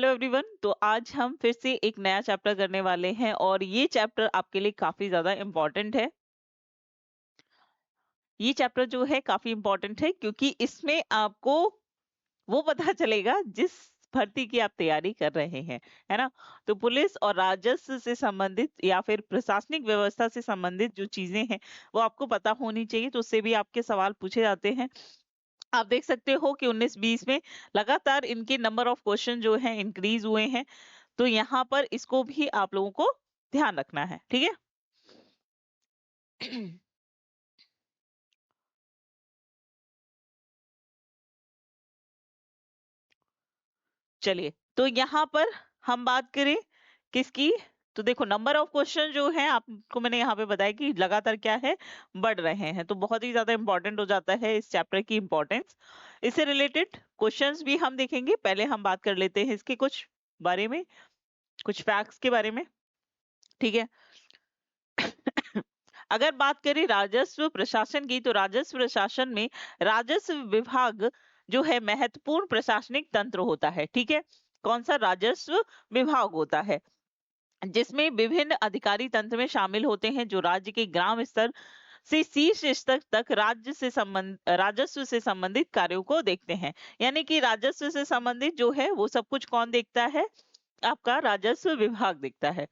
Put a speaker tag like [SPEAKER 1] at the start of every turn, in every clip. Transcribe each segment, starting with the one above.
[SPEAKER 1] Hello everyone. तो आज हम फिर से एक नया चैप्टर करने वाले हैं और ये चैप्टर आपके लिए काफी ज्यादा इम्पोर्टेंट है। ये चैप्टर जो है काफी इम्पोर्टेंट है क्योंकि इसमें आपको वो पता चलेगा जिस भर्ती की आप तैयारी कर रहे हैं, है ना। तो पुलिस और राजस्व से संबंधित या फिर प्रशासनिक व्यवस्था से संबंधित जो चीजें हैं वो आपको पता होनी चाहिए, तो उससे भी आपके सवाल पूछे जाते हैं। आप देख सकते हो कि 19-20 में लगातार इनके नंबर ऑफ क्वेश्चन जो है इंक्रीज हुए हैं। तो यहाँ पर इसको भी आप लोगों को ध्यान रखना है, ठीक है। चलिए, तो यहाँ पर हम बात करें किसकी। तो देखो, नंबर ऑफ क्वेश्चन जो है आपको मैंने यहाँ पे बताया कि लगातार क्या है, बढ़ रहे हैं। तो बहुत ही ज्यादा इंपॉर्टेंट हो जाता है इस चैप्टर की इंपॉर्टेंस। इससे रिलेटेड क्वेश्चंस भी हम देखेंगे। पहले हम बात कर लेते हैं इसके कुछ बारे में, कुछ फैक्ट्स के बारे में, ठीक है। अगर बात करें राजस्व प्रशासन की, तो राजस्व प्रशासन में राजस्व विभाग जो है महत्वपूर्ण प्रशासनिक तंत्र होता है, ठीक है। कौन सा? राजस्व विभाग होता है, जिसमें विभिन्न अधिकारी तंत्र में शामिल होते हैं, जो राज्य के ग्राम स्तर से शीर्ष स्तर तक राजस्व से संबंधित कार्यों को देखते हैं। यानी कि राजस्व से संबंधित जो है वो सब कुछ कौन देखता है? आपका राजस्व विभाग देखता है।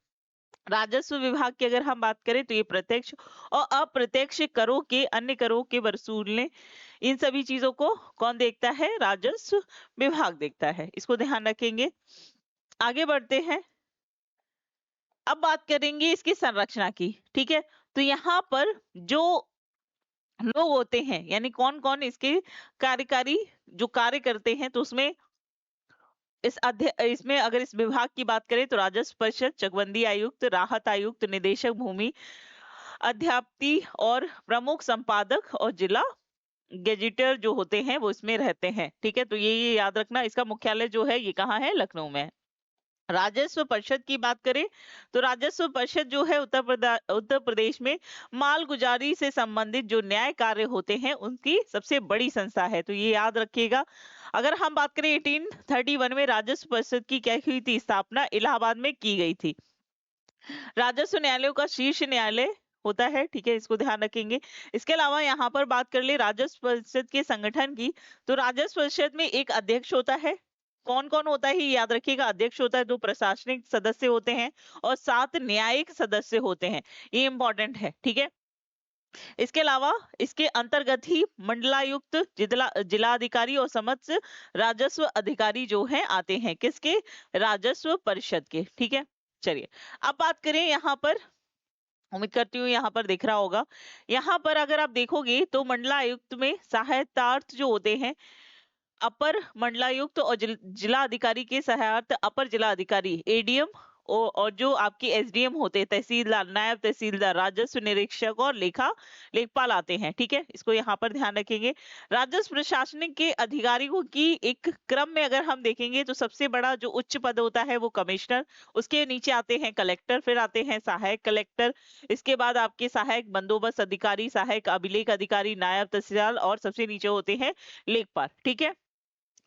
[SPEAKER 1] राजस्व विभाग की अगर हम बात करें तो ये प्रत्यक्ष और अप्रत्यक्ष करों के, अन्य करों के वसूलने, इन सभी चीजों को कौन देखता है? राजस्व विभाग देखता है। इसको ध्यान रखेंगे। आगे बढ़ते हैं। अब बात करेंगे इसकी संरचना की, ठीक है। तो यहाँ पर जो लोग होते हैं, यानी कौन कौन इसके कार्यकारी जो कार्य करते हैं, तो उसमें इसमें अगर इस विभाग की बात करें तो राजस्व परिषद, चकबंदी आयुक्त, राहत आयुक्त, निदेशक भूमि, अध्यापति और प्रमुख संपादक और जिला गेजिटर जो होते हैं वो इसमें रहते हैं, ठीक है। तो ये याद रखना। इसका मुख्यालय जो है ये कहाँ है? लखनऊ में है। राजस्व परिषद की बात करें तो राजस्व परिषद जो है उत्तर प्रदेश में मालगुजारी से संबंधित जो न्याय कार्य होते हैं उनकी सबसे बड़ी संस्था है, तो ये याद रखिएगा। अगर हम बात करें 1831 में राजस्व परिषद की क्या हुई थी? स्थापना इलाहाबाद में की गई थी। राजस्व न्यायालयों का शीर्ष न्यायालय होता है, ठीक है। इसको ध्यान रखेंगे। इसके अलावा यहाँ पर बात कर ले राजस्व परिषद के संगठन की, तो राजस्व परिषद में एक अध्यक्ष होता है। कौन कौन होता है ये याद रखिएगा। अध्यक्ष होता है, 2 प्रशासनिक सदस्य होते हैं और 7 न्यायिक सदस्य होते हैं। ये इंपॉर्टेंट है, ठीक है। इसके अलावा इसके अंतर्गत ही मंडलायुक्त, जिलाधिकारी और समस्त राजस्व अधिकारी जो हैं आते हैं। किसके? राजस्व परिषद के, ठीक है। चलिए, अब बात करें यहाँ पर, उम्मीद करती हूँ यहाँ पर दिख रहा होगा। यहाँ पर अगर आप देखोगे तो मंडलायुक्त में सहायतार्थ जो होते हैं, अपर मंडलायुक्त और जिला अधिकारी के सहायर्थ अपर जिला अधिकारी, एडीएम, और जो आपके एसडीएम होते हैं, तहसीलदार, नायब तहसीलदार, राजस्व निरीक्षक और लेखपाल आते हैं, ठीक है। इसको यहाँ पर ध्यान रखेंगे। राजस्व प्रशासनिक के अधिकारियों की एक क्रम में अगर हम देखेंगे तो सबसे बड़ा जो उच्च पद होता है वो कमिश्नर, उसके नीचे आते हैं कलेक्टर, फिर आते हैं सहायक कलेक्टर, इसके बाद आपके सहायक बंदोबस्त अधिकारी, सहायक अभिलेख अधिकारी, नायब तहसीलदार और सबसे नीचे होते हैं लेखपाल, ठीक है।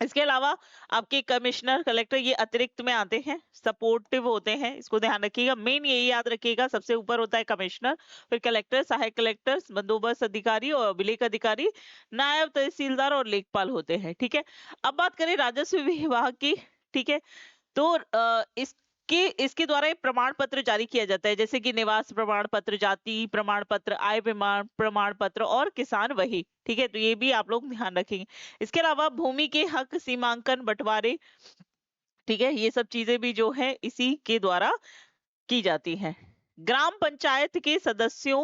[SPEAKER 1] इसके अलावा आपके कमिश्नर, कलेक्टर ये अतिरिक्त में आते हैं, सपोर्टिव होते हैं। इसको ध्यान रखिएगा। मेन यही याद रखिएगा, सबसे ऊपर होता है कमिश्नर, फिर कलेक्टर, सहायक कलेक्टर, बंदोबस्त अधिकारी और अभिलेख अधिकारी, नायब तहसीलदार और लेखपाल होते हैं, ठीक है। अब बात करें राजस्व विभाग की, ठीक है। तो इसके द्वारा एक प्रमाण पत्र जारी किया जाता है, जैसे कि निवास प्रमाण पत्र, जाति प्रमाण पत्र, आय प्रमाण पत्र और किसान वही, ठीक है। तो ये भी आप लोग ध्यान रखेंगे। इसके अलावा भूमि के हक सीमांकन, बंटवारे, ठीक है, ये सब चीजें भी जो है इसी के द्वारा की जाती हैं। ग्राम पंचायत के सदस्यों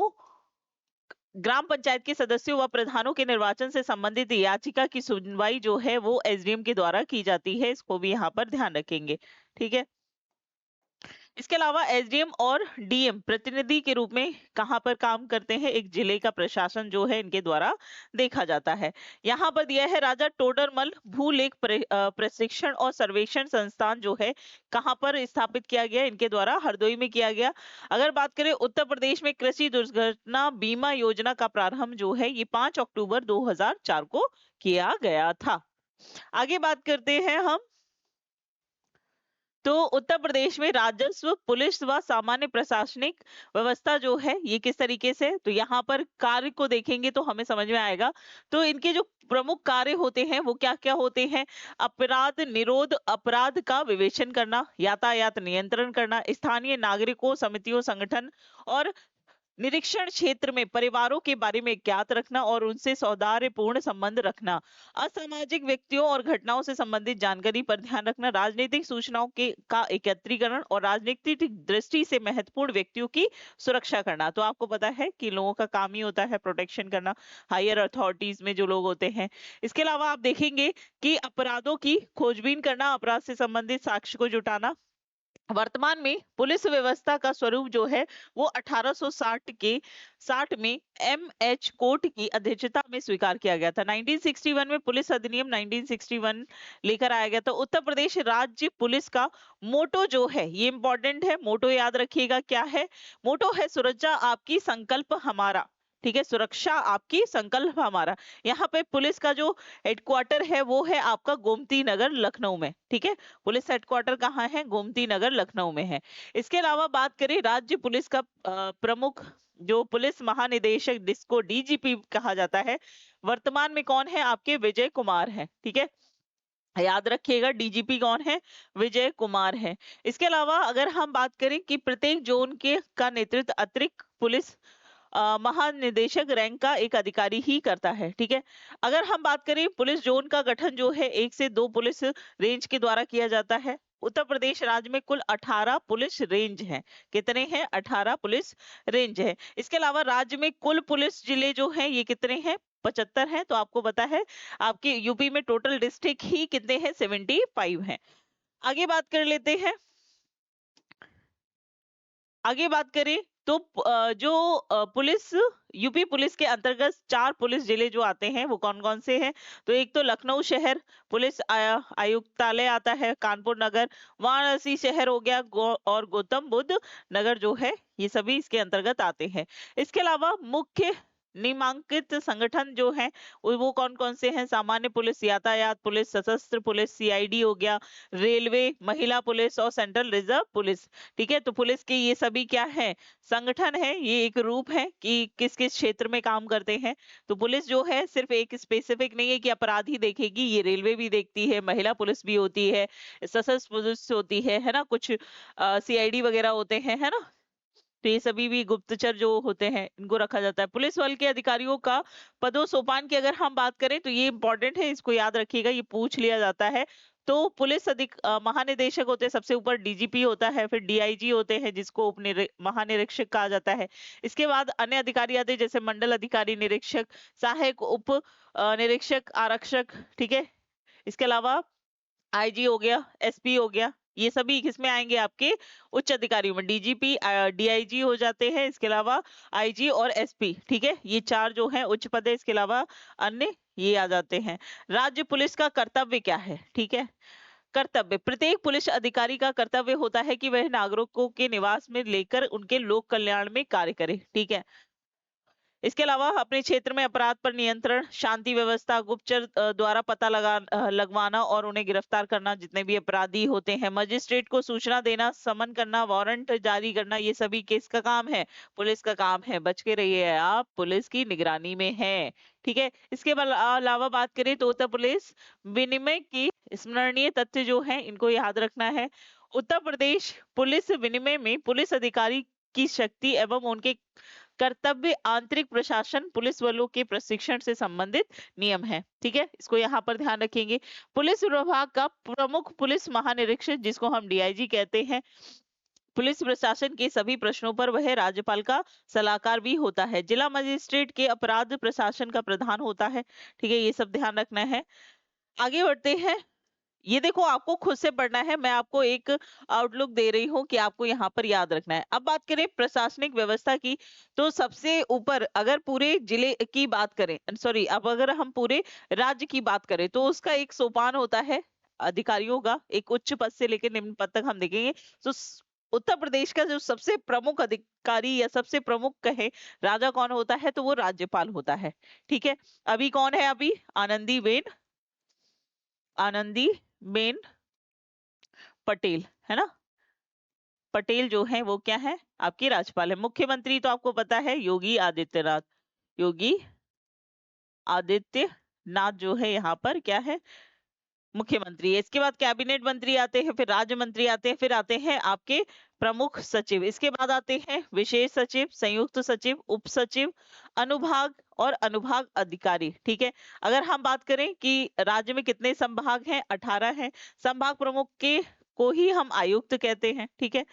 [SPEAKER 1] व प्रधानों के निर्वाचन से संबंधित याचिका की सुनवाई जो है वो एसडीएम के द्वारा की जाती है। इसको भी यहाँ पर ध्यान रखेंगे, ठीक है। इसके अलावा एसडीएम और डीएम प्रतिनिधि के रूप में कहां पर काम करते हैं? एक जिले का प्रशासन जो है इनके द्वारा देखा जाता है। यहाँ पर दिया है राजा टोडरमल भूलेख प्रशिक्षण और सर्वेक्षण संस्थान जो है कहां पर स्थापित किया गया? इनके द्वारा हरदोई में किया गया। अगर बात करें उत्तर प्रदेश में कृषि दुर्घटना बीमा योजना का प्रारंभ जो है ये 5 अक्टूबर 2004 को किया गया था। आगे बात करते हैं हम तो उत्तर प्रदेश में राजस्व, पुलिस व सामान्य प्रशासनिक व्यवस्था जो है ये किस तरीके से, तो यहाँ पर कार्य को देखेंगे तो हमें समझ में आएगा। तो इनके जो प्रमुख कार्य होते हैं वो क्या क्या होते हैं? अपराध निरोध, अपराध का विवेचन करना, यातायात नियंत्रण करना, स्थानीय नागरिकों, समितियों, संगठन और निरीक्षण क्षेत्र में परिवारों के बारे में ज्ञात रखना और उनसे सौहार्दपूर्ण संबंध रखना, असामाजिक व्यक्तियों और घटनाओं से संबंधित जानकारी पर ध्यान रखना, राजनीतिक सूचनाओं के का एकत्रीकरण और राजनीतिक दृष्टि से महत्वपूर्ण व्यक्तियों की सुरक्षा करना। तो आपको पता है कि लोगों का काम ही होता है प्रोटेक्शन करना, हायर अथॉरिटीज में जो लोग होते हैं। इसके अलावा आप देखेंगे कि अपराधों की खोजबीन करना, अपराध से संबंधित साक्ष्य को जुटाना। वर्तमान में पुलिस व्यवस्था का स्वरूप जो है वो 1860 में एम.एच. कोर्ट की अध्यक्षता में स्वीकार किया गया था। 1961 में पुलिस अधिनियम 1961 लेकर आया गया था। उत्तर प्रदेश राज्य पुलिस का मोटो जो है ये इंपॉर्टेंट है, मोटो याद रखिएगा क्या है? मोटो है सुरक्षा आपकी, संकल्प हमारा। ठीक है, सुरक्षा आपकी, संकल्प हमारा। यहाँ पे पुलिस का जो हेडक्वार्टर है वो है आपका गोमती नगर लखनऊ में। ठीक है, पुलिस हेडक्वार्टर कहाँ है? गोमती नगर लखनऊ में है। इसके अलावा बात करें राज्य पुलिस का प्रमुख जो पुलिस महानिदेशक जिसको डीजीपी कहा जाता है, वर्तमान में कौन है? आपके विजय कुमार है। ठीक है, याद रखिएगा डीजीपी कौन है? विजय कुमार है। इसके अलावा अगर हम बात करें कि प्रत्येक जोन के का नेतृत्व अतिरिक्त पुलिस महानिदेशक रैंक का एक अधिकारी ही करता है। ठीक है, अगर हम बात करें पुलिस जोन का गठन जो है 1 से 2 पुलिस रेंज के द्वारा किया जाता है। उत्तर प्रदेश राज्य में कुल 18 पुलिस रेंज हैं। कितने हैं? 18 पुलिस रेंज है। इसके अलावा राज्य में कुल पुलिस जिले जो हैं ये कितने हैं? 75 हैं। तो आपको पता है आपके यूपी में टोटल डिस्ट्रिक्ट ही कितने हैं? 75 हैं। आगे बात कर लेते हैं। आगे बात करें तो जो पुलिस यूपी पुलिस के अंतर्गत 4 पुलिस जिले जो आते हैं वो कौन कौन से हैं? तो एक तो लखनऊ शहर पुलिस आयुक्तालय आता है, कानपुर नगर, वाराणसी शहर हो गया, और गौतम बुद्ध नगर जो है ये सभी इसके अंतर्गत आते हैं। इसके अलावा मुख्य निमांकित संगठन जो है वो कौन कौन से हैं? सामान्य पुलिस, यातायात पुलिस, सशस्त्र पुलिस, सीआईडी हो गया, रेलवे, महिला पुलिस और सेंट्रल रिजर्व पुलिस। ठीक है, तो पुलिस के ये सभी क्या है? संगठन है, ये एक रूप है कि किस किस क्षेत्र में काम करते हैं। तो पुलिस जो है सिर्फ एक स्पेसिफिक नहीं है कि अपराध ही देखेगी, ये रेलवे भी देखती है, महिला पुलिस भी होती है, सशस्त्र पुलिस होती है ना, कुछ सीआईडी वगैरह होते हैं, है ना। तो ये सभी भी गुप्तचर जो होते हैं इनको रखा जाता है। पुलिस बल के अधिकारियों का पदों सोपान की अगर हम बात करें तो ये इंपॉर्टेंट है, इसको याद रखिएगा, ये पूछ लिया जाता है। तो पुलिस महानिदेशक होते हैं, सबसे ऊपर डीजीपी होता है, फिर डीआईजी होते हैं जिसको महानिरीक्षक कहा जाता है। इसके बाद अन्य अधिकारी आते हैं जैसे मंडल अधिकारी, निरीक्षक, सहायक उप निरीक्षक, आरक्षक। ठीक है, इसके अलावा आईजी हो गया, एसपी हो गया, ये सभी किसमें आएंगे? आपके उच्च अधिकारियों में। डीजीपी डीआईजी हो जाते हैं, इसके अलावा आईजी और एसपी। ठीक है, ये 4 जो हैं उच्च पद है, इसके अलावा अन्य ये आ जाते हैं। राज्य पुलिस का कर्तव्य क्या है? ठीक है, कर्तव्य प्रत्येक पुलिस अधिकारी का कर्तव्य होता है कि वह नागरिकों के निवास में लेकर उनके लोक कल्याण में कार्य करे। ठीक है, इसके अलावा अपने क्षेत्र में अपराध पर नियंत्रण, शांति व्यवस्था, गुप्तचर द्वारा पता लगवाना और उन्हें गिरफ्तार करना, जितने भी अपराधी होते हैं, मजिस्ट्रेट को सूचना देना, समन करना, वारंट जारी करना, ये सभी किसका काम है? पुलिस का काम है। बच के रहिए, आप पुलिस की निगरानी में हैं। ठीक है, इसके अलावा बात करें तो उत्तर पुलिस विनिमय की स्मरणीय तथ्य जो है इनको याद रखना है। उत्तर प्रदेश पुलिस विनिमय में पुलिस अधिकारी की शक्ति एवं उनके कर्तव्य, आंतरिक प्रशासन, पुलिस बलों के प्रशिक्षण से संबंधित नियम है। ठीक है, इसको यहाँ पर ध्यान रखेंगे। पुलिस विभाग का प्रमुख पुलिस महानिरीक्षक जिसको हम डीआईजी कहते हैं, पुलिस प्रशासन के सभी प्रश्नों पर वह राज्यपाल का सलाहकार भी होता है। जिला मजिस्ट्रेट के अपराध प्रशासन का प्रधान होता है। ठीक है, ये सब ध्यान रखना है। आगे बढ़ते हैं। ये देखो आपको खुद से पढ़ना है, मैं आपको एक आउटलुक दे रही हूँ कि आपको यहाँ पर याद रखना है। अब बात करें प्रशासनिक व्यवस्था की, तो सबसे ऊपर अगर पूरे जिले की बात करें, सॉरी, अब अगर हम पूरे राज्य की बात करें तो उसका एक सोपान होता है अधिकारियों का, एक उच्च पद से लेकर निम्न पद तक हम देखेंगे। तो उत्तर प्रदेश का जो सबसे प्रमुख अधिकारी या सबसे प्रमुख कहे राजा कौन होता है? तो वो राज्यपाल होता है। ठीक है, अभी कौन है? अभी आनंदीबेन पटेल, है ना। पटेल जो है वो क्या है, आपकी राज्यपाल है। मुख्यमंत्री तो आपको पता है योगी आदित्यनाथ, योगी आदित्यनाथ जो है यहाँ पर क्या है, मुख्यमंत्री है। इसके बाद कैबिनेट मंत्री आते हैं, फिर राज्य मंत्री आते हैं, फिर आते हैं आपके प्रमुख सचिव, इसके बाद आते हैं विशेष सचिव, संयुक्त सचिव, उप सचिव, अनुभाग और अनुभाग अधिकारी। ठीक है, अगर हम बात करें कि राज्य में कितने संभाग हैं, 18 हैं। संभाग प्रमुख के को ही हम आयुक्त कहते हैं। ठीक है,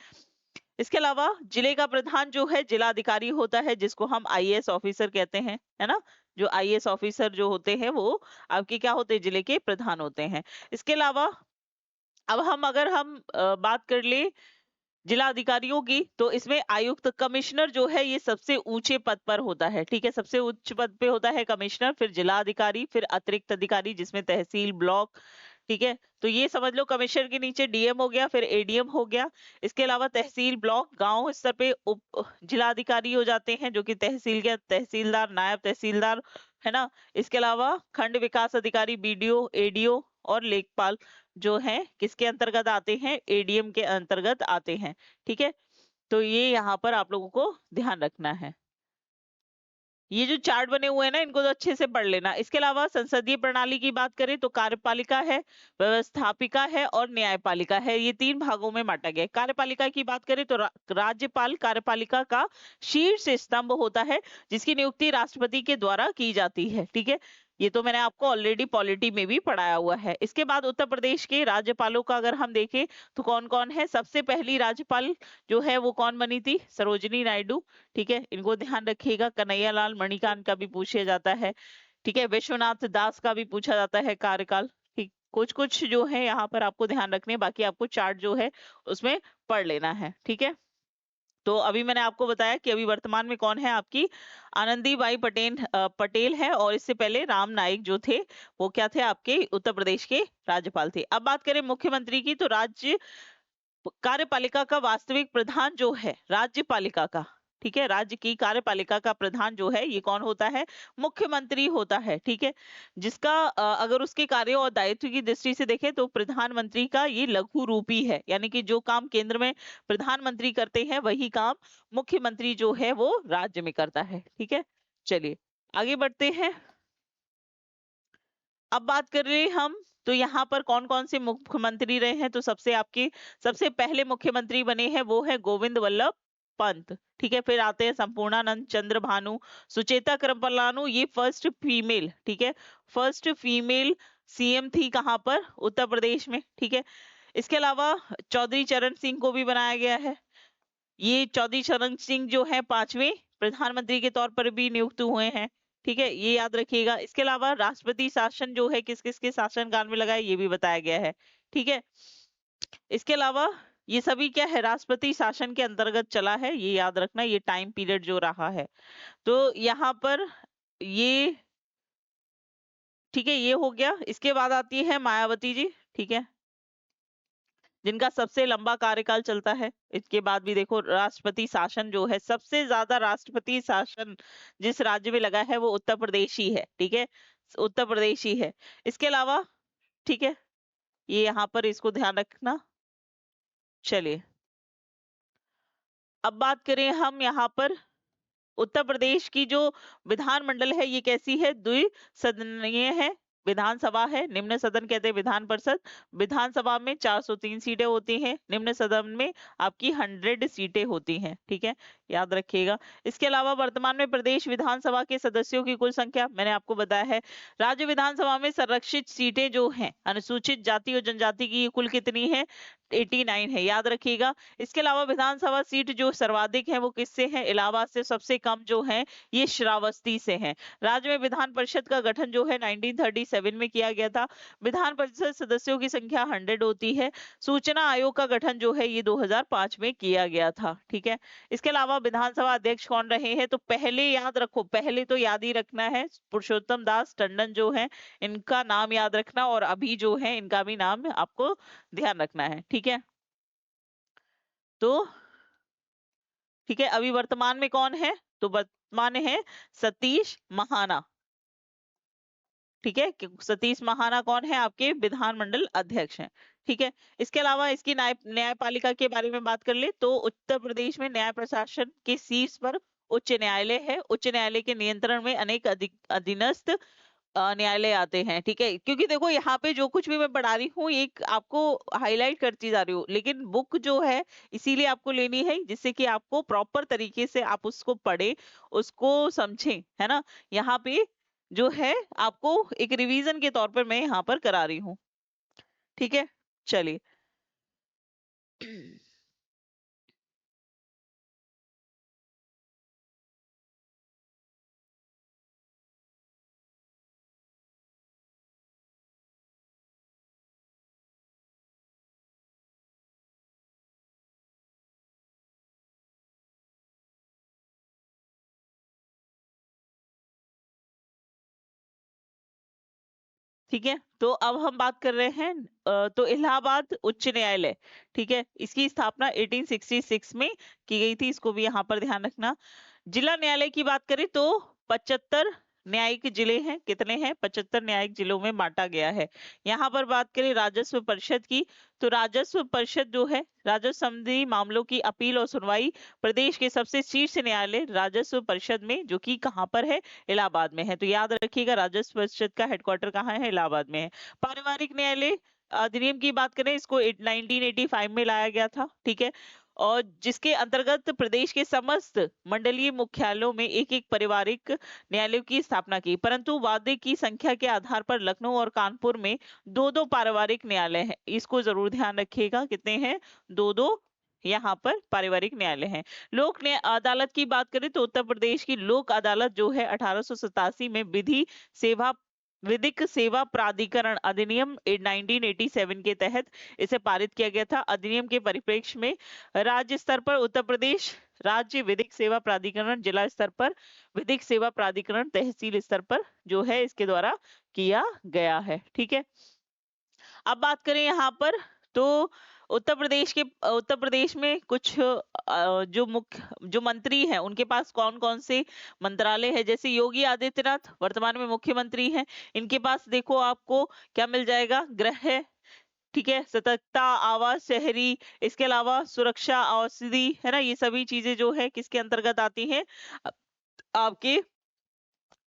[SPEAKER 1] इसके अलावा जिले का प्रधान जो है जिला अधिकारी होता है, जिसको हम आईएएस ऑफिसर कहते हैं, है ना। जो आईएएस ऑफिसर जो होते हैं वो आपके क्या होते हैं, जिले के प्रधान होते हैं। इसके अलावा अब अगर हम बात कर ले जिला अधिकारियों की, तो इसमें आयुक्त कमिश्नर जो है ये सबसे ऊंचे पद पर होता है। ठीक है, सबसे उच्च पद पे होता है कमिश्नर, फिर जिला अधिकारी, फिर अतिरिक्त अधिकारी जिसमें तहसील ब्लॉक। ठीक है, तो ये समझ लो कमिश्नर के नीचे डीएम हो गया, फिर एडीएम हो गया। इसके अलावा तहसील ब्लॉक गांव स्तर पे उप जिला अधिकारी हो जाते हैं, जो कि तहसील के तहसीलदार, नायब तहसीलदार, है ना। इसके अलावा खंड विकास अधिकारी, बीडीओ, एडीओ और लेखपाल जो है किसके अंतर्गत आते हैं, एडीएम के अंतर्गत आते हैं। ठीक है, तो ये यहाँ पर आप लोगों को ध्यान रखना है। ये जो चार्ट बने हुए हैं ना, इनको तो अच्छे से पढ़ लेना। इसके अलावा संसदीय प्रणाली की बात करें तो कार्यपालिका है, व्यवस्थापिका है और न्यायपालिका है, ये 3 भागों में बांटा गया है। कार्यपालिका की बात करें तो राज्यपाल कार्यपालिका का शीर्ष स्तंभ होता है, जिसकी नियुक्ति राष्ट्रपति के द्वारा की जाती है। ठीक है, ये तो मैंने आपको ऑलरेडी पॉलिटी में भी पढ़ाया हुआ है। इसके बाद उत्तर प्रदेश के राज्यपालों का अगर हम देखें तो कौन कौन है, सबसे पहली राज्यपाल जो है वो कौन बनी थी, सरोजिनी नायडू। ठीक है, इनको ध्यान रखिएगा। कन्हैयालाल मणिकांत का भी पूछा जाता है। ठीक है, विश्वनाथ दास का भी पूछा जाता है कार्यकाल। ठीक, कुछ कुछ जो है यहाँ पर आपको ध्यान रखने, बाकी आपको चार्ट जो है उसमें पढ़ लेना है। ठीक है, तो अभी मैंने आपको बताया कि अभी वर्तमान में कौन है, आपकी आनंदीबाई पटेल है, और इससे पहले राम नाईक जो थे वो क्या थे, आपके उत्तर प्रदेश के राज्यपाल थे। अब बात करें मुख्यमंत्री की, तो राज्य कार्यपालिका का वास्तविक प्रधान जो है राज्यपालिका का, ठीक है, राज्य की कार्यपालिका का प्रधान जो है ये कौन होता है, मुख्यमंत्री होता है। ठीक है, जिसका अगर उसके कार्य और दायित्व की दृष्टि से देखें तो प्रधानमंत्री का ये लघु रूपी है, यानी कि जो काम केंद्र में प्रधानमंत्री करते हैं वही काम मुख्यमंत्री जो है वो राज्य में करता है। ठीक है, चलिए आगे बढ़ते हैं। अब बात कर रहे हैं हम, तो यहाँ पर कौन कौन से मुख्यमंत्री रहे हैं, तो सबसे पहले मुख्यमंत्री बने हैं वो है गोविंद वल्लभ पंत। ठीक है, फिर आते हैं संपूर्णानंद चंद्र भानु, सुचेता कृपलानी, ये फर्स्ट फीमेल, ठीक है, फर्स्ट फीमेल सीएम थी कहाँ पर, उत्तर प्रदेश में। ठीक है, इसके अलावा चौधरी चरण सिंह को भी बनाया गया है। ये चौधरी चरण सिंह जो है 5वें प्रधानमंत्री के तौर पर भी नियुक्त हुए हैं। ठीक है, ये याद रखिएगा। इसके अलावा राष्ट्रपति शासन जो है किस किस के शासनकाल में लगा है ये भी बताया गया है। ठीक है, इसके अलावा ये सभी क्या है, राष्ट्रपति शासन के अंतर्गत चला है, ये याद रखना, ये टाइम पीरियड जो रहा है। तो यहाँ पर ये ठीक है, ये हो गया। इसके बाद आती है मायावती जी। ठीक है, जिनका सबसे लंबा कार्यकाल चलता है। इसके बाद भी देखो राष्ट्रपति शासन जो है, सबसे ज्यादा राष्ट्रपति शासन जिस राज्य में लगा है वो उत्तर प्रदेश ही है। ठीक है, उत्तर प्रदेश ही है। इसके अलावा ठीक है, ये यहाँ पर इसको ध्यान रखना। चलिए अब बात करें हम यहाँ पर उत्तर प्रदेश की जो विधानमंडल है ये कैसी है, द्विसदनीय है। विधानसभा है, निम्न सदन कहते हैं विधान परिषद। विधानसभा में 403 सीटें होती हैं, निम्न सदन में आपकी 100 सीटें होती हैं। ठीक है, याद रखिएगा। इसके अलावा वर्तमान में प्रदेश विधानसभा के सदस्यों की कुल संख्या मैंने आपको बताया है। राज्य विधानसभा में संरक्षित सीटें जो हैं अनुसूचित जाति और जनजाति की कुल कितनी है, 89 है, याद रखिएगा। इसके अलावा विधानसभा सीट जो सर्वाधिक है वो किससे है, इलाहाबाद से। सबसे कम जो है ये श्रावस्ती से है। राज्य में विधान परिषद का गठन जो है 1937 में किया गया था। विधान परिषद सदस्यों की संख्या 100 होती है। सूचना आयोग का गठन जो है ये 2005 में किया गया था। ठीक है, इसके अलावा विधानसभा अध्यक्ष कौन रहे हैं, तो पहले याद रखो, पहले तो याद ही रखना है पुरुषोत्तम दास टंडन जो है, इनका नाम याद रखना, और अभी जो है इनका भी नाम आपको ध्यान रखना है। ठीक है, तो ठीक है, अभी वर्तमान में कौन है, तो वर्तमान है सतीश महाना। ठीक है, सतीश महाना कौन है, आपके विधानमंडल अध्यक्ष हैं। ठीक है, इसके अलावा इसकी न्यायपालिका के बारे में बात कर ले तो उत्तर प्रदेश में न्याय प्रशासन के शीर्ष पर उच्च न्यायालय है। उच्च न्यायालय के नियंत्रण में अनेक अधीनस्थ न्यायालय आते हैं। ठीक है, क्योंकि देखो यहाँ पे जो कुछ भी मैं पढ़ा रही हूँ एक आपको हाईलाइट करती जा रही हूँ, लेकिन बुक जो है इसीलिए आपको लेनी है जिससे कि आपको प्रॉपर तरीके से आप उसको पढ़े, उसको समझें, है ना। यहाँ पे जो है आपको एक रिवीजन के तौर पर मैं यहाँ पर करा रही हूँ। ठीक है, चलिए। ठीक है, तो अब हम बात कर रहे हैं तो इलाहाबाद उच्च न्यायालय, ठीक है, इसकी स्थापना 1866 में की गई थी, इसको भी यहाँ पर ध्यान रखना। जिला न्यायालय की बात करें तो 75 न्यायिक जिले हैं। कितने हैं, 75 न्यायिक जिलों में बांटा गया है। यहाँ पर बात करें राजस्व परिषद की, तो राजस्व परिषद जो है राजस्व संबंधी मामलों की अपील और सुनवाई प्रदेश के सबसे शीर्ष न्यायालय राजस्व परिषद में, जो कि कहाँ पर है, इलाहाबाद में है। तो याद रखिएगा राजस्व परिषद का हेडक्वार्टर कहाँ है, इलाहाबाद में है। पारिवारिक न्यायालय अधिनियम की बात करें, इसको 1985 में लाया गया था। ठीक है, और जिसके अंतर्गत प्रदेश के समस्त मंडलीय मुख्यालयों में एक एक पारिवारिक न्यायालयों की स्थापना की, परंतु वादे की संख्या के आधार पर लखनऊ और कानपुर में दो दो पारिवारिक न्यायालय हैं। इसको जरूर ध्यान रखिएगा, कितने हैं, दो दो यहाँ पर पारिवारिक न्यायालय हैं। लोक न्याय अदालत की बात करें तो उत्तर प्रदेश की लोक अदालत जो है 1887 में विधिक सेवा प्राधिकरण अधिनियम 1987 के तहत इसे पारित किया गया था। अधिनियम के परिप्रेक्ष्य में राज्य स्तर पर उत्तर प्रदेश राज्य विधिक सेवा प्राधिकरण, जिला स्तर पर विधिक सेवा प्राधिकरण, तहसील स्तर पर जो है इसके द्वारा किया गया है। ठीक है, अब बात करें यहाँ पर तो उत्तर प्रदेश में कुछ जो मंत्री हैं उनके पास कौन कौन से मंत्रालय है, जैसे योगी आदित्यनाथ वर्तमान में मुख्यमंत्री हैं। इनके पास देखो आपको क्या मिल जाएगा, गृह है, ठीक है, सतर्कता, आवास, शहरी, इसके अलावा सुरक्षा, औषधि, है ना, ये सभी चीजें जो है किसके अंतर्गत आती हैं, आपके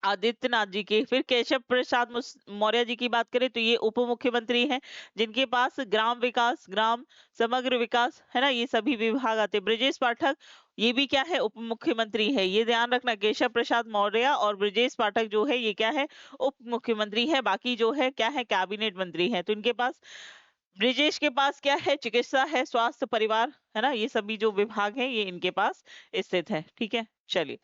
[SPEAKER 1] आदित्यनाथ जी के। फिर केशव प्रसाद मौर्य जी की बात करें तो ये उप मुख्यमंत्री हैं, जिनके पास ग्राम विकास, ग्राम समग्र विकास, है ना, ये सभी विभाग आते हैं। ब्रजेश पाठक ये भी क्या है, उप मुख्यमंत्री है, ये ध्यान रखना। केशव प्रसाद मौर्य और ब्रजेश पाठक जो है ये क्या है, उप मुख्यमंत्री है, बाकी जो है क्या है, कैबिनेट मंत्री है। तो इनके पास, ब्रजेश के पास क्या है, चिकित्सा है, स्वास्थ्य, परिवार, है ना, ये सभी जो विभाग है ये इनके पास स्थित है। ठीक है, चलिए।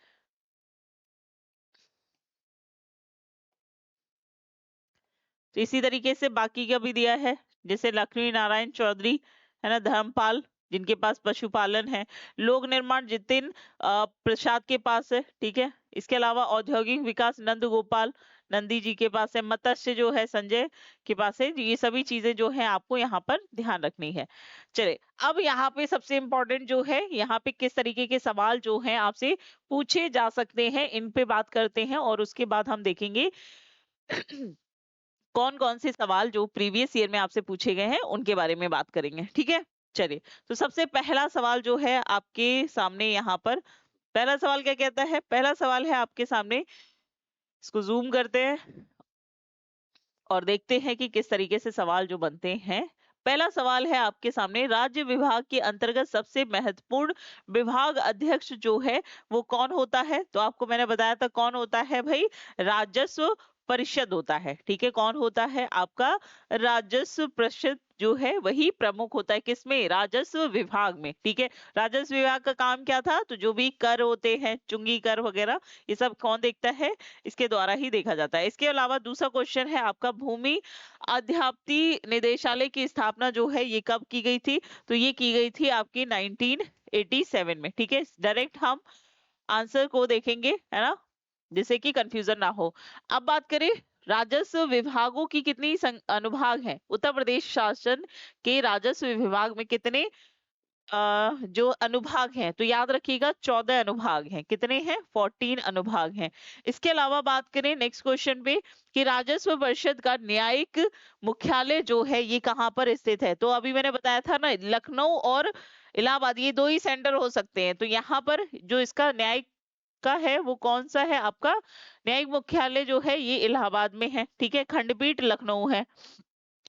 [SPEAKER 1] तो इसी तरीके से बाकी का भी दिया है, जैसे लक्ष्मी नारायण चौधरी, है ना, धर्मपाल जिनके पास पशुपालन है। लोक निर्माण जितिन प्रसाद के पास है। ठीक है, इसके अलावा औद्योगिक विकास नंद गोपाल नंदी जी के पास है। मत्स्य जो है संजय के पास है। ये सभी चीजें जो है आपको यहाँ पर ध्यान रखनी है। चले, अब यहाँ पे सबसे इंपॉर्टेंट जो है, यहाँ पे किस तरीके के सवाल जो है आपसे पूछे जा सकते हैं, इन पे बात करते हैं और उसके बाद हम देखेंगे कौन कौन से सवाल जो प्रीवियस ईयर में आपसे पूछे गए हैं उनके बारे में बात करेंगे। ठीक है, चलिए। तो सबसे पहला सवाल जो है आपके सामने यहाँ पर, पहला सवाल क्या कहता है, पहला सवाल है आपके सामने, इसको जूम करते हैं और देखते हैं कि किस तरीके से सवाल जो बनते हैं। पहला सवाल है आपके सामने, राज्य विभाग के अंतर्गत सबसे महत्वपूर्ण विभाग अध्यक्ष जो है वो कौन होता है। तो आपको मैंने बताया था कौन होता है भाई, राजस्व परिषद होता है। ठीक है, कौन होता है, आपका राजस्व परिषद जो है वही प्रमुख होता है, किसमें, राजस्व विभाग में। ठीक है, राजस्व विभाग का काम क्या था, तो जो भी कर होते हैं, चुंगी कर वगैरह, ये सब कौन देखता है, इसके द्वारा ही देखा जाता है। इसके अलावा दूसरा क्वेश्चन है आपका, भूमि अध्याप्ति निदेशालय की स्थापना जो है ये कब की गई थी, तो ये की गई थी आपकी 1987 में। ठीक है, डायरेक्ट हम आंसर को देखेंगे, है ना, जिससे कि कंफ्यूजन ना हो। अब बात करें राजस्व विभागों की कितनी अनुभाग है, उत्तर प्रदेश शासन के राजस्व विभाग में कितने जो अनुभाग हैं, तो याद रखिएगा 14 अनुभाग हैं। कितने हैं? 14 अनुभाग हैं। इसके अलावा बात करें नेक्स्ट क्वेश्चन पे कि राजस्व परिषद का न्यायिक मुख्यालय जो है ये कहाँ पर स्थित है? तो अभी मैंने बताया था ना, लखनऊ और इलाहाबाद, ये दो ही सेंटर हो सकते हैं। तो यहाँ पर जो इसका न्यायिक का है वो कौन सा है? आपका न्यायिक मुख्यालय जो है ये इलाहाबाद में है। ठीक है, खंडपीठ लखनऊ है।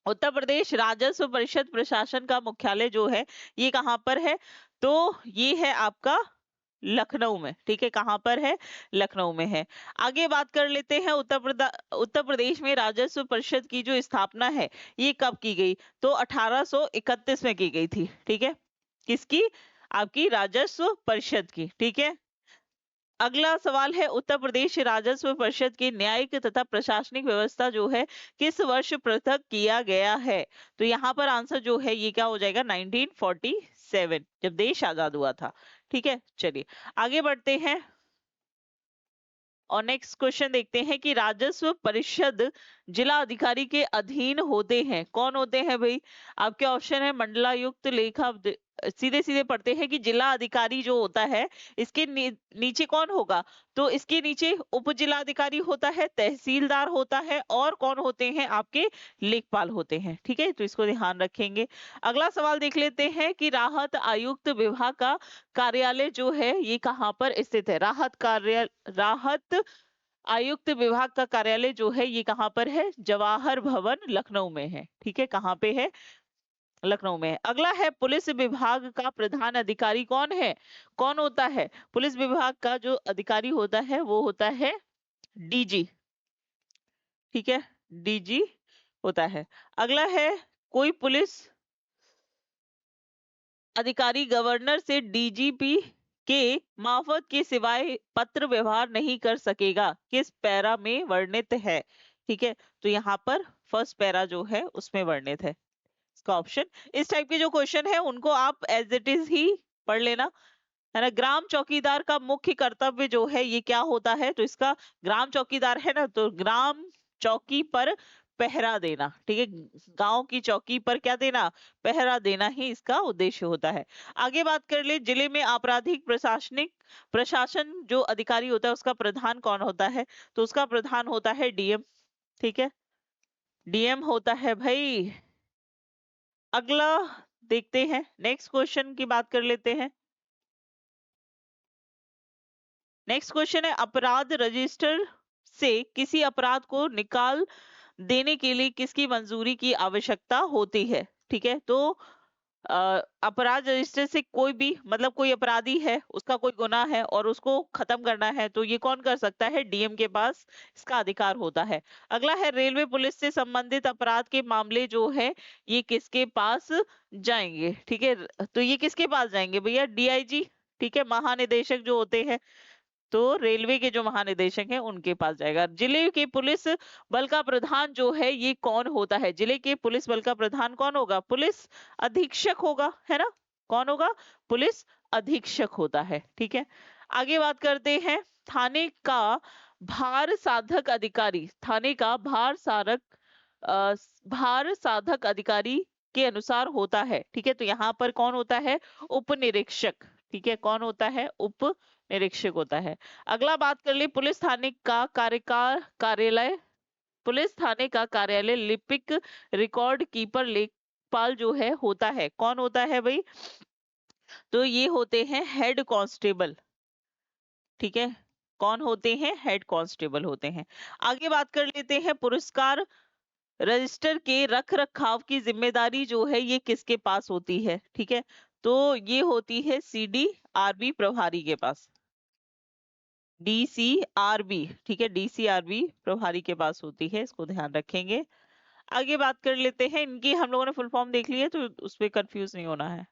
[SPEAKER 1] उत्तर प्रदेश राजस्व परिषद प्रशासन का मुख्यालय जो है ये कहाँ पर है? तो ये है आपका लखनऊ में। ठीक है, कहाँ पर है? लखनऊ में है। आगे बात कर लेते हैं उत्तर प्रदेश में राजस्व परिषद की जो स्थापना है ये कब की गई? तो 1831 में की गई थी। ठीक है, किसकी? आपकी राजस्व परिषद की। ठीक है, अगला सवाल है उत्तर प्रदेश राजस्व परिषद की न्यायिक तथा प्रशासनिक व्यवस्था जो है किस वर्ष पृथक किया गया है? तो यहाँ पर आंसर जो है ये क्या हो जाएगा? 1947, जब देश आजाद हुआ था। ठीक है, चलिए आगे बढ़ते हैं और नेक्स्ट क्वेश्चन देखते हैं कि राजस्व परिषद जिला अधिकारी के अधीन होते हैं। कौन होते हैं भाई? आपके ऑप्शन है मंडलायुक्त, लेखा। सीधे सीधे पढ़ते हैं कि जिला अधिकारी जो होता है इसके नीचे कौन होगा? तो इसके नीचे उप जिला अधिकारी होता है, तहसीलदार होता है, और कौन होते हैं? आपके लेखपाल होते हैं। ठीक है, तो इसको ध्यान रखेंगे। अगला सवाल देख लेते हैं कि राहत आयुक्त विभाग का कार्यालय जो है ये कहाँ पर स्थित है? राहत आयुक्त विभाग का कार्यालय जो है ये कहाँ पर है? जवाहर भवन लखनऊ में है। ठीक है, कहाँ पे है? लखनऊ में है। अगला है पुलिस विभाग का प्रधान अधिकारी कौन है? कौन होता है? पुलिस विभाग का जो अधिकारी होता है वो होता है डीजी। ठीक है, डीजी होता है। अगला है कोई पुलिस अधिकारी गवर्नर से डीजीपी के मार्फत के सिवाय पत्र व्यवहार नहीं कर सकेगा, किस पैरा में वर्णित है? ठीक है, तो यहाँ पर फर्स्ट पैरा जो है उसमें वर्णित है इसका ऑप्शन। इस टाइप के जो क्वेश्चन है उनको आप एज इट इज ही पढ़ लेना, है ना। ग्राम चौकीदार का मुख्य कर्तव्य जो है ये क्या होता है? तो इसका ग्राम चौकीदार है ना, तो ग्राम चौकी पर पहरा देना। ठीक है, गांव की चौकी पर क्या देना? पहरा देना ही इसका उद्देश्य होता है। आगे बात कर ले, जिले में आपराधिक प्रशासनिक प्रशासन जो अधिकारी होता है उसका प्रधान कौन होता है? तो उसका प्रधान होता है डीएम। ठीक है, डीएम होता है भाई। अगला देखते हैं, नेक्स्ट क्वेश्चन की बात कर लेते हैं। नेक्स्ट क्वेश्चन है अपराध रजिस्टर से किसी अपराध को निकाल देने के लिए किसकी मंजूरी की आवश्यकता होती है? ठीक है, तो अपराध रजिस्टर से कोई भी, मतलब कोई अपराधी है, उसका कोई गुनाह है और उसको खत्म करना है, तो ये कौन कर सकता है? डीएम के पास इसका अधिकार होता है। अगला है रेलवे पुलिस से संबंधित अपराध के मामले जो है ये किसके पास जाएंगे? ठीक है, तो ये किसके पास जाएंगे भैया? डीआईजी। ठीक है, महानिदेशक जो होते हैं, तो रेलवे के जो महानिदेशक हैं उनके पास जाएगा। जिले के पुलिस बल का प्रधान जो है ये कौन होता है? जिले के पुलिस बल का प्रधान कौन होगा? पुलिस अधीक्षक होगा, है ना। कौन होगा? पुलिस अधीक्षक होता है। ठीक है, आगे बात करते हैं। थाने का भार साधक अधिकारी, थाने का भार साधक अधिकारी के अनुसार होता है। ठीक है, तो यहाँ पर कौन होता है? उप निरीक्षक। ठीक है, कौन होता है? उप निरीक्षक होता है। अगला बात कर ले, पुलिस थाने का कार्यालय, पुलिस थाने का कार्यालय लिपिक, रिकॉर्ड कीपर, लेखपाल जो है होता है। कौन होता है भाई? तो ये होते हैं हेड कांस्टेबल। ठीक है, कौन होते हैं? हेड कांस्टेबल होते हैं। आगे बात कर लेते हैं, पुरस्कार रजिस्टर के रख रखाव की जिम्मेदारी जो है ये किसके पास होती है? ठीक है, तो ये होती है सीडीआरबी प्रभारी के पास, डीसीआरबी। ठीक है, डीसीआरबी प्रभारी के पास होती है, इसको ध्यान रखेंगे। आगे बात कर लेते हैं, इनकी हम लोगों ने फुल फॉर्म देख ली है तो उस पर कंफ्यूज नहीं होना है।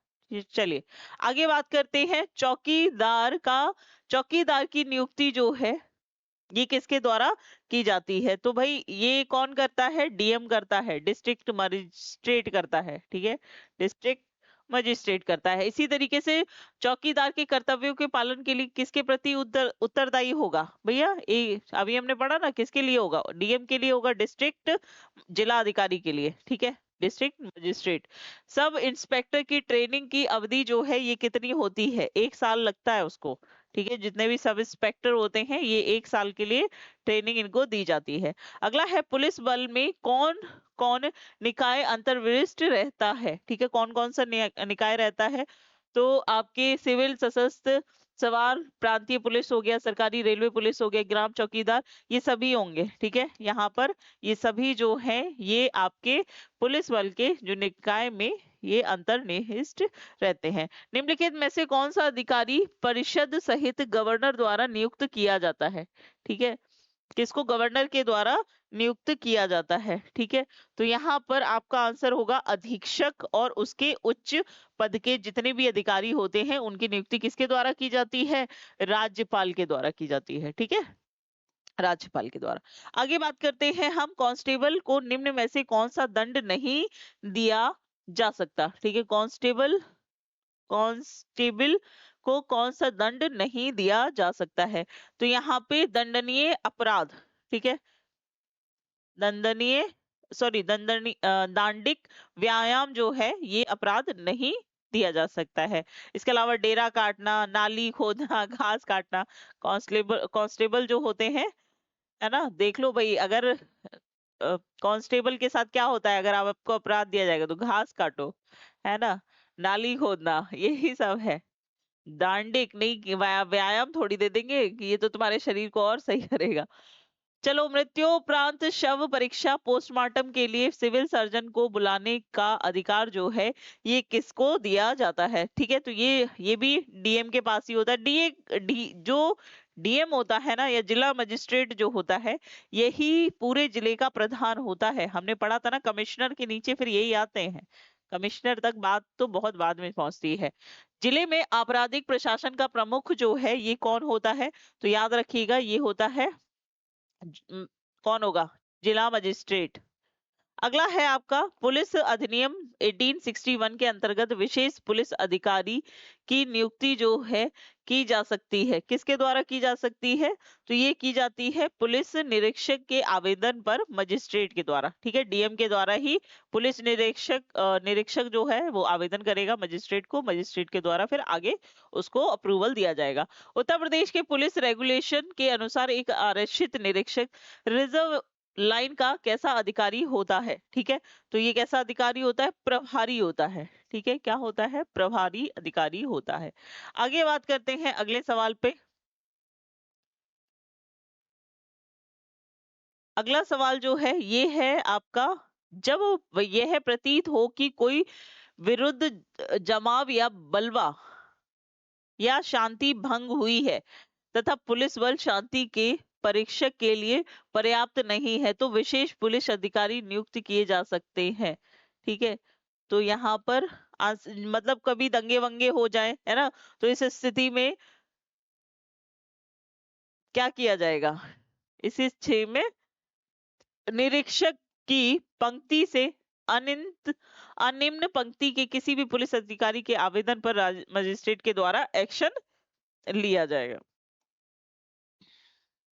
[SPEAKER 1] चलिए आगे बात करते हैं, चौकीदार की नियुक्ति जो है ये किसके द्वारा की जाती है? तो भाई ये कौन करता है? डीएम करता है, डिस्ट्रिक्ट मजिस्ट्रेट करता है। ठीक है, डिस्ट्रिक्ट मजिस्ट्रेट करता है। इसी तरीके से चौकीदार के कर्तव्यों के पालन के लिए किसके प्रति उत्तरदायी होगा भैया? अभी हमने पढ़ा ना, किसके लिए होगा? डीएम के लिए होगा, डिस्ट्रिक्ट जिला अधिकारी के लिए। ठीक है, डिस्ट्रिक्ट मजिस्ट्रेट। सब इंस्पेक्टर की ट्रेनिंग की अवधि जो है ये कितनी होती है? 1 साल लगता है उसको। ठीक है, जितने भी सब इंस्पेक्टर होते हैं ये 1 साल के लिए ट्रेनिंग इनको दी जाती है। अगला है पुलिस बल में कौन कौन निकाय अंतर्विशिष्ट रहता है? ठीक है, कौन कौन सा निकाय रहता है? तो आपके सिविल, सशस्त्र, सवार, प्रांतीय पुलिस हो गया, सरकारी रेलवे पुलिस हो गया, ग्राम चौकीदार, ये सभी होंगे। ठीक है, यहाँ पर ये सभी जो है ये आपके पुलिस बल के जो निकाय में ये अंतर्निहित रहते हैं। निम्नलिखित में से कौन सा अधिकारी परिषद सहित गवर्नर द्वारा नियुक्त किया जाता है? ठीक है, किसको गवर्नर के द्वारा नियुक्त किया जाता है? ठीक है, तो यहाँ पर आपका आंसर होगा अधीक्षक, और उसके उच्च पद के जितने भी अधिकारी होते हैं उनकी नियुक्ति किसके द्वारा की जाती है? राज्यपाल के द्वारा की जाती है। ठीक है, राज्यपाल के द्वारा। आगे बात करते हैं हम, कांस्टेबल को निम्न में से कौन सा दंड नहीं दिया जा सकता? ठीक है, कांस्टेबल कांस्टेबल को कौन सा दंड नहीं दिया जा सकता है? तो यहाँ पे दंडनीय अपराध, ठीक है, दंडनीय सॉरी दंडनीय दांडिक व्यायाम जो है ये अपराध नहीं दिया जा सकता है। इसके अलावा डेरा काटना, नाली खोदना, घास काटना, कांस्टेबल जो होते हैं, है ना, देख लो भाई, अगर कांस्टेबल के साथ क्या होता है, अगर आपको अपराध दिया जाएगा तो घास काटो, है ना, नाली खोदना, यही सब है। दांडिक नहीं कि व्यायाम थोड़ी दे देंगे कि ये तो तुम्हारे शरीर को और सही करेगा। चलो, मृत्युपरांत शव परीक्षा पोस्टमार्टम के लिए सिविल सर्जन को बुलाने का अधिकार जो है ये किसको दिया जाता है? ठीक है, तो ये भी डीएम के पास ही होता है। जो डीएम होता है ना, या जिला मजिस्ट्रेट जो होता है, यही पूरे जिले का प्रधान होता है। हमने पढ़ा था ना, कमिश्नर के नीचे फिर यही आते हैं, कमिश्नर तक बात तो बहुत बाद में पहुंचती है। जिले में आपराधिक प्रशासन का प्रमुख जो है ये कौन होता है? तो याद रखिएगा ये होता है कौन होगा? जिला मजिस्ट्रेट। अगला है आपका पुलिस अधिनियम 1861 के अंतर्गत विशेष पुलिस अधिकारी की नियुक्ति जो है की जा सकती है। किसके द्वारा की जा सकती है? तो ये की जाती है पुलिस निरीक्षक के आवेदन पर मजिस्ट्रेट के द्वारा। ठीक है, डीएम के द्वारा ही पुलिस निरीक्षक जो है वो आवेदन करेगा मजिस्ट्रेट को, मजिस्ट्रेट के द्वारा फिर आगे उसको अप्रूवल दिया जाएगा। उत्तर प्रदेश के पुलिस रेगुलेशन के अनुसार एक आरक्षित निरीक्षक रिजर्व लाइन का कैसा अधिकारी होता है? ठीक है, तो ये कैसा अधिकारी होता है? प्रभारी होता है। ठीक है, क्या होता है? प्रभारी अधिकारी होता है। आगे बात करते हैं अगले सवाल पे। अगला सवाल जो है ये है आपका, जब यह प्रतीत हो कि कोई विरुद्ध जमाव या बलवा या शांति भंग हुई है तथा पुलिस बल शांति के परीक्षक के लिए पर्याप्त नहीं है तो विशेष पुलिस अधिकारी नियुक्त किए जा सकते हैं। ठीक है, तो यहाँ पर मतलब कभी दंगे वंगे हो जाए, है ना, तो इस स्थिति में क्या किया जाएगा? इस स्थिति में निरीक्षक की पंक्ति से अनिम्न पंक्ति के किसी भी पुलिस अधिकारी के आवेदन पर मजिस्ट्रेट के द्वारा एक्शन लिया जाएगा।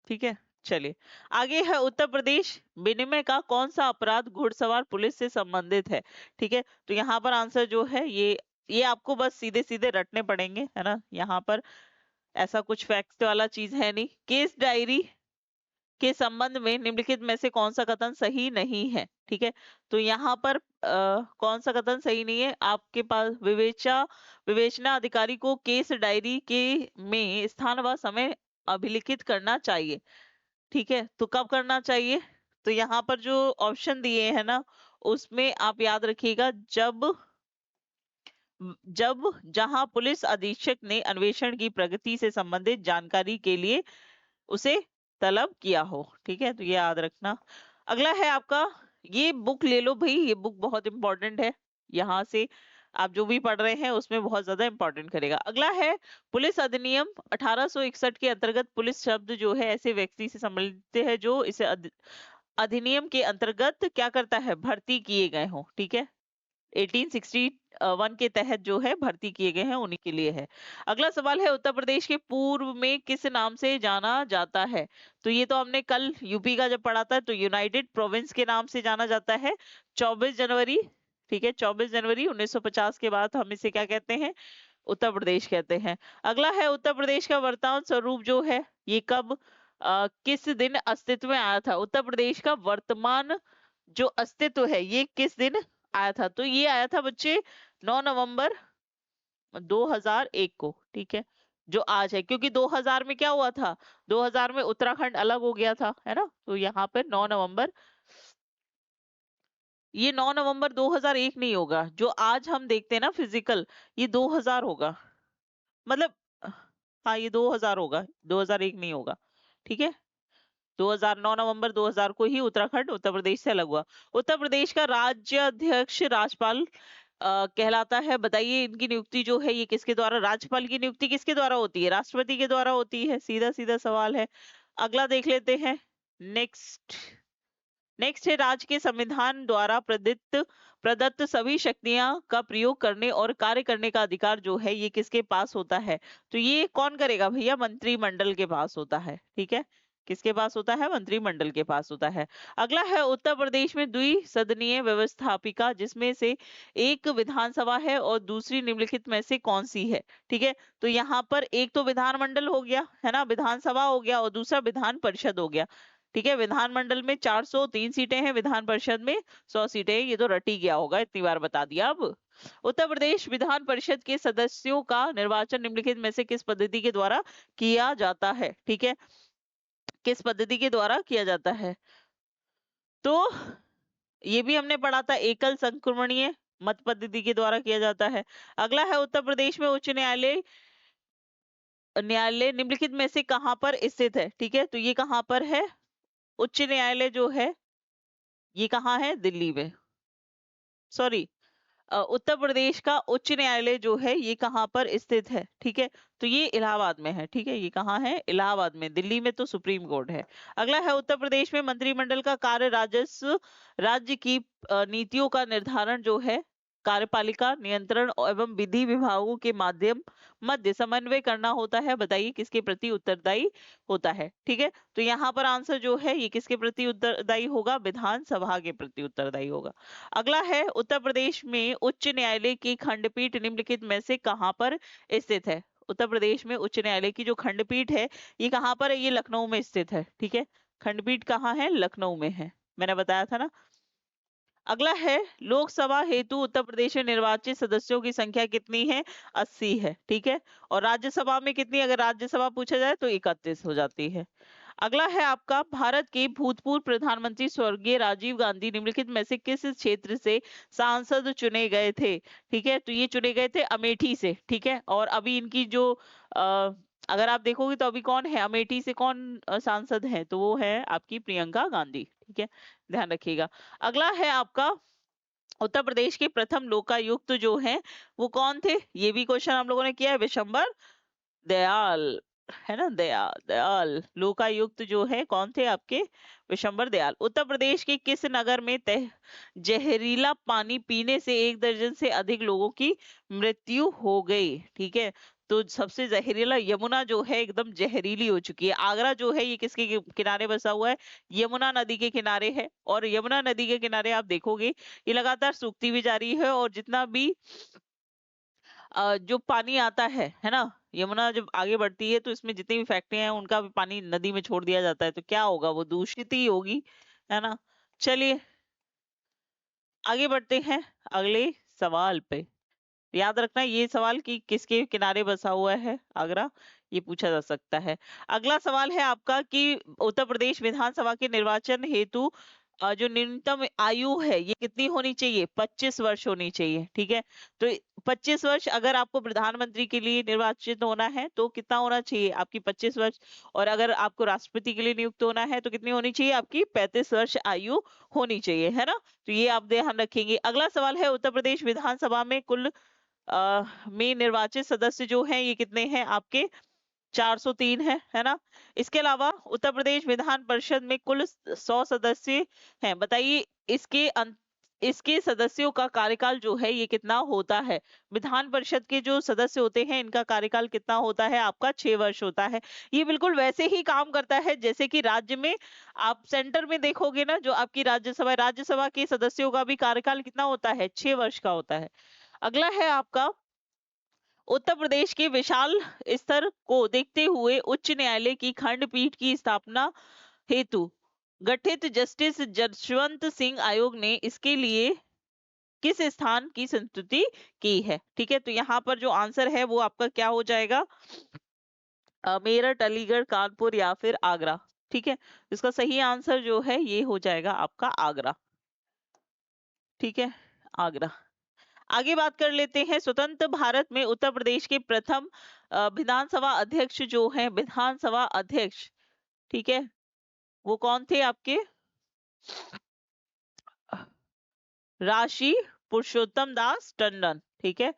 [SPEAKER 1] ठीक है, चलिए आगे है उत्तर प्रदेश विनिमय का कौन सा अपराध घुड़सवार पुलिस से संबंधित है? ठीक है, तो यहाँ पर आंसर जो है ये आपको बस सीधे सीधे रटने पड़ेंगे, है ना, यहाँ पर ऐसा कुछ फैक्ट वाला चीज है नहीं। केस डायरी के संबंध में निम्नलिखित में से कौन सा कथन सही नहीं है? ठीक है, तो यहाँ पर कौन सा कथन सही नहीं है? आपके पास विवेचना अधिकारी को केस डायरी के में स्थान व समय अभिलिखित करना चाहिए। ठीक है, तो कब करना चाहिए? तो यहाँ पर जो ऑप्शन दिए हैं ना, उसमें आप याद रखिएगा, जब जब जहां पुलिस अधीक्षक ने अन्वेषण की प्रगति से संबंधित जानकारी के लिए उसे तलब किया हो। ठीक है, तो ये याद रखना। अगला है आपका, ये बुक ले लो भाई, ये बुक बहुत इंपॉर्टेंट है, यहाँ से आप जो भी पढ़ रहे हैं उसमें बहुत ज्यादा इंपॉर्टेंट करेगा। अगला है पुलिस अधिनियम 1861 के अंतर्गत पुलिस शब्द जो है ऐसे व्यक्ति से संबंधित है जो इस अधिनियम के अंतर्गत क्या करता है? भर्ती किए गए हो। ठीक है, 1860 वन के तहत जो है भर्ती किए गए हैं उन्हीं के लिए है। अगला सवाल है, उत्तर प्रदेश के पूर्व में किस नाम से जाना जाता है? तो ये तो हमने कल यूपी का जब पढ़ा था, तो यूनाइटेड प्रोविंस के नाम से जाना जाता है। 24 जनवरी, ठीक है, 24 जनवरी 1950 के बाद हम इसे क्या कहते हैं? उत्तर प्रदेश कहते हैं। अगला है, उत्तर प्रदेश का वर्तमान स्वरूप जो है ये कब किस दिन अस्तित्व में आया था? उत्तर प्रदेश का वर्तमान जो अस्तित्व है ये किस दिन आया था? तो ये आया था बच्चे 9 नवंबर 2001 को, ठीक है, जो आज है, क्योंकि 2000 में क्या हुआ था? 2000 में उत्तराखंड अलग हो गया था, है ना? तो यहाँ पे 9 नवंबर, ये 9 नवंबर 2001 नहीं होगा, जो आज हम देखते हैं ना फिजिकल, ये 2000 होगा, मतलब हाँ ये 2000 होगा, 2001 नहीं होगा, ठीक है। 2009 नवंबर 2000 को ही उत्तराखंड उत्तर प्रदेश से अलग हुआ। उत्तर प्रदेश का राज्य अध्यक्ष राज्यपाल कहलाता है। बताइए इनकी नियुक्ति जो है ये किसके द्वारा, राज्यपाल की नियुक्ति किसके द्वारा होती है? राष्ट्रपति के द्वारा होती है। सीधा सीधा सवाल है। अगला देख लेते हैं। नेक्स्ट नेक्स्ट है, राज्य के संविधान द्वारा प्रदत्त प्रदत्त सभी शक्तियां का प्रयोग करने और कार्य करने का अधिकार जो है ये किसके पास होता है? तो ये कौन करेगा भैया? मंत्रिमंडल के पास होता है, ठीक है। किसके पास होता है? मंत्रिमंडल के पास होता है। अगला है, उत्तर प्रदेश में द्विसदनीय व्यवस्थापिका जिसमें से एक विधानसभा है और दूसरी निम्नलिखित में से कौन सी है? ठीक है, तो यहाँ पर एक तो विधानमंडल हो गया, है ना, विधानसभा हो गया, और दूसरा विधान परिषद हो गया, ठीक है। विधानमंडल में 403 सीटें हैं, विधान परिषद में 100 सीटें हैं। ये तो रट ही गया होगा, इतनी बार बता दिया। अब उत्तर प्रदेश विधान परिषद के सदस्यों का निर्वाचन निम्नलिखित में से किस पद्धति के द्वारा किया जाता है? ठीक है, किस पद्धति के द्वारा किया जाता है? तो ये भी हमने पढ़ा था, एकल संक्रमणीय मत पद्धति के द्वारा किया जाता है। अगला है, उत्तर प्रदेश में उच्च न्यायालय न्यायालय निम्नलिखित में से कहां पर स्थित है? ठीक है, तो ये कहां पर है? उच्च न्यायालय जो है ये कहाँ है? दिल्ली में। सॉरी, उत्तर प्रदेश का उच्च न्यायालय जो है ये कहाँ पर स्थित है? ठीक है, तो ये इलाहाबाद में है, ठीक है। ये कहाँ है? इलाहाबाद में। दिल्ली में तो सुप्रीम कोर्ट है। अगला है, उत्तर प्रदेश में मंत्रिमंडल का कार्य राजस्व राज्य की नीतियों का निर्धारण जो है, कार्यपालिका नियंत्रण एवं विधि विभागों के माध्यम मध्य समन्वय करना होता है। बताइए किसके प्रति उत्तरदायी होता है? ठीक है, तो यहाँ पर आंसर जो है ये किसके प्रति उत्तरदायी होगा? विधानसभा के प्रति उत्तरदायी होगा। अगला है, उत्तर प्रदेश में उच्च न्यायालय की खंडपीठ निम्नलिखित में से कहां पर स्थित है? उत्तर प्रदेश में उच्च न्यायालय की जो खंडपीठ है ये कहां पर है? ये लखनऊ में स्थित है, ठीक है। खंडपीठ कहाँ है? लखनऊ में है, मैंने बताया था ना। अगला है, लोकसभा हेतु उत्तर प्रदेश में निर्वाचित सदस्यों की संख्या कितनी है? 80 है, ठीक है। और राज्यसभा में कितनी, अगर राज्यसभा पूछा जाए तो 31 हो जाती है। अगला है आपका, भारत के भूतपूर्व प्रधानमंत्री स्वर्गीय राजीव गांधी निम्नलिखित में से किस क्षेत्र से सांसद चुने गए थे? ठीक है, तो ये चुने गए थे अमेठी से, ठीक है। और अभी इनकी जो अगर आप देखोगे तो अभी कौन है अमेठी से, कौन सांसद है? तो वो है आपकी प्रियंका गांधी, ठीक है, ध्यान रखिएगा। अगला है आपका, उत्तर प्रदेश के प्रथम लोकायुक्त जो है वो कौन थे? ये भी क्वेश्चन हम लोगों ने किया है, विशंबर दयाल, है ना, दयाल दयाल लोकायुक्त जो है कौन थे आपके? विशंबर दयाल। उत्तर प्रदेश के किस नगर में जहरीला पानी पीने से 1 दर्जन से अधिक लोगों की मृत्यु हो गई? ठीक है, तो सबसे जहरीला यमुना जो है एकदम जहरीली हो चुकी है। आगरा जो है ये किसके किनारे बसा हुआ है? यमुना नदी के किनारे है। और यमुना नदी के किनारे आप देखोगे ये लगातार सूखती भी जा रही है, और जितना भी जो पानी आता है ना, यमुना जब आगे बढ़ती है तो इसमें जितनी भी फैक्ट्रियां हैं उनका भी पानी नदी में छोड़ दिया जाता है, तो क्या होगा? वो दूषित ही होगी, है ना। चलिए आगे बढ़ते हैं अगले सवाल पे। याद रखना ये सवाल कि किसके किनारे बसा हुआ है आगरा, ये पूछा जा सकता है। अगला सवाल है आपका कि उत्तर प्रदेश विधानसभा के निर्वाचन हेतु जो न्यूनतम आयु है ये कितनी होनी चाहिए? 25 वर्ष होनी चाहिए, ठीक है। तो 25 वर्ष, अगर आपको प्रधानमंत्री के लिए निर्वाचित होना है तो कितना होना चाहिए? आपकी 25 वर्ष। और अगर आपको राष्ट्रपति के लिए नियुक्त होना है तो कितनी होनी चाहिए? आपकी 35 वर्ष आयु होनी चाहिए, है ना। तो ये आप ध्यान रखेंगे। अगला सवाल है, उत्तर प्रदेश विधानसभा में कुल में निर्वाचित सदस्य जो हैं ये कितने हैं आपके? 403 है ना। इसके अलावा उत्तर प्रदेश विधान परिषद में कुल 100 सदस्य हैं। बताइए इसके इसके सदस्यों का कार्यकाल जो है ये कितना होता है? विधान परिषद के जो सदस्य होते हैं इनका कार्यकाल कितना होता है? आपका 6 वर्ष होता है। ये बिल्कुल वैसे ही काम करता है जैसे कि राज्य में आप सेंटर में देखोगे ना, जो आपकी राज्यसभा के सदस्यों का भी कार्यकाल कितना होता है? 6 वर्ष का होता है। अगला है आपका, उत्तर प्रदेश के विशाल स्तर को देखते हुए उच्च न्यायालय की खंडपीठ की स्थापना हेतु गठित जस्टिस जसवंत सिंह आयोग ने इसके लिए किस स्थान की संस्तुति की है? ठीक है, तो यहाँ पर जो आंसर है वो आपका क्या हो जाएगा? मेरठ, अलीगढ़, कानपुर या फिर आगरा। ठीक है, इसका सही आंसर जो है ये हो जाएगा आपका आगरा। ठीक है, आगरा। आगे बात कर लेते हैं, स्वतंत्र भारत में उत्तर प्रदेश के प्रथम विधानसभा अध्यक्ष जो है, विधानसभा अध्यक्ष, ठीक है, वो कौन थे आपके? राशि पुरुषोत्तम दास टंडन। ठीक है,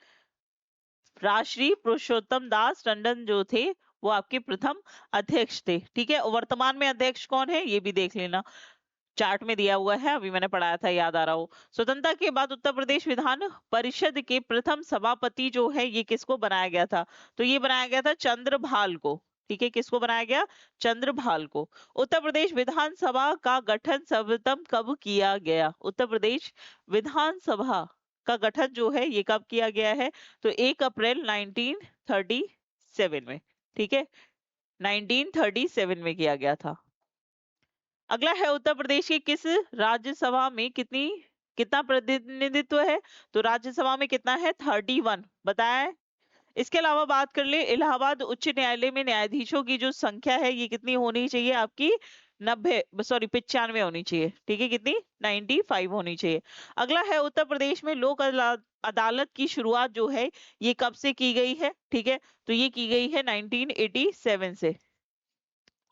[SPEAKER 1] राशि पुरुषोत्तम दास टंडन जो थे वो आपके प्रथम अध्यक्ष थे। ठीक है, वर्तमान में अध्यक्ष कौन है ये भी देख लेना, चार्ट में दिया हुआ है, अभी मैंने पढ़ाया था, याद आ रहा हो। स्वतंत्रता के बाद उत्तर प्रदेश विधान परिषद के प्रथम सभापति जो है ये किसको बनाया गया था? तो ये बनाया गया था चंद्रभाल को। ठीक है, किसको बनाया गया? चंद्रभाल को। उत्तर प्रदेश विधानसभा का गठन सर्वप्रथम कब किया गया? उत्तर प्रदेश विधानसभा का गठन जो है ये कब किया गया है? तो 1 अप्रैल 1937 में। ठीक है, 1937 में किया गया था। अगला है, उत्तर प्रदेश की किस राज्यसभा में कितना प्रतिनिधित्व है? तो राज्यसभा में कितना है? 31 बताया है। इसके अलावा बात कर ले, इलाहाबाद उच्च न्यायालय में न्यायाधीशों की जो संख्या है ये कितनी होनी चाहिए आपकी? 95 होनी चाहिए। ठीक है, कितनी? 95 होनी चाहिए। अगला है, उत्तर प्रदेश में लोक अदालत की शुरुआत जो है ये कब से की गई है? ठीक है, तो ये की गई है 1987 से।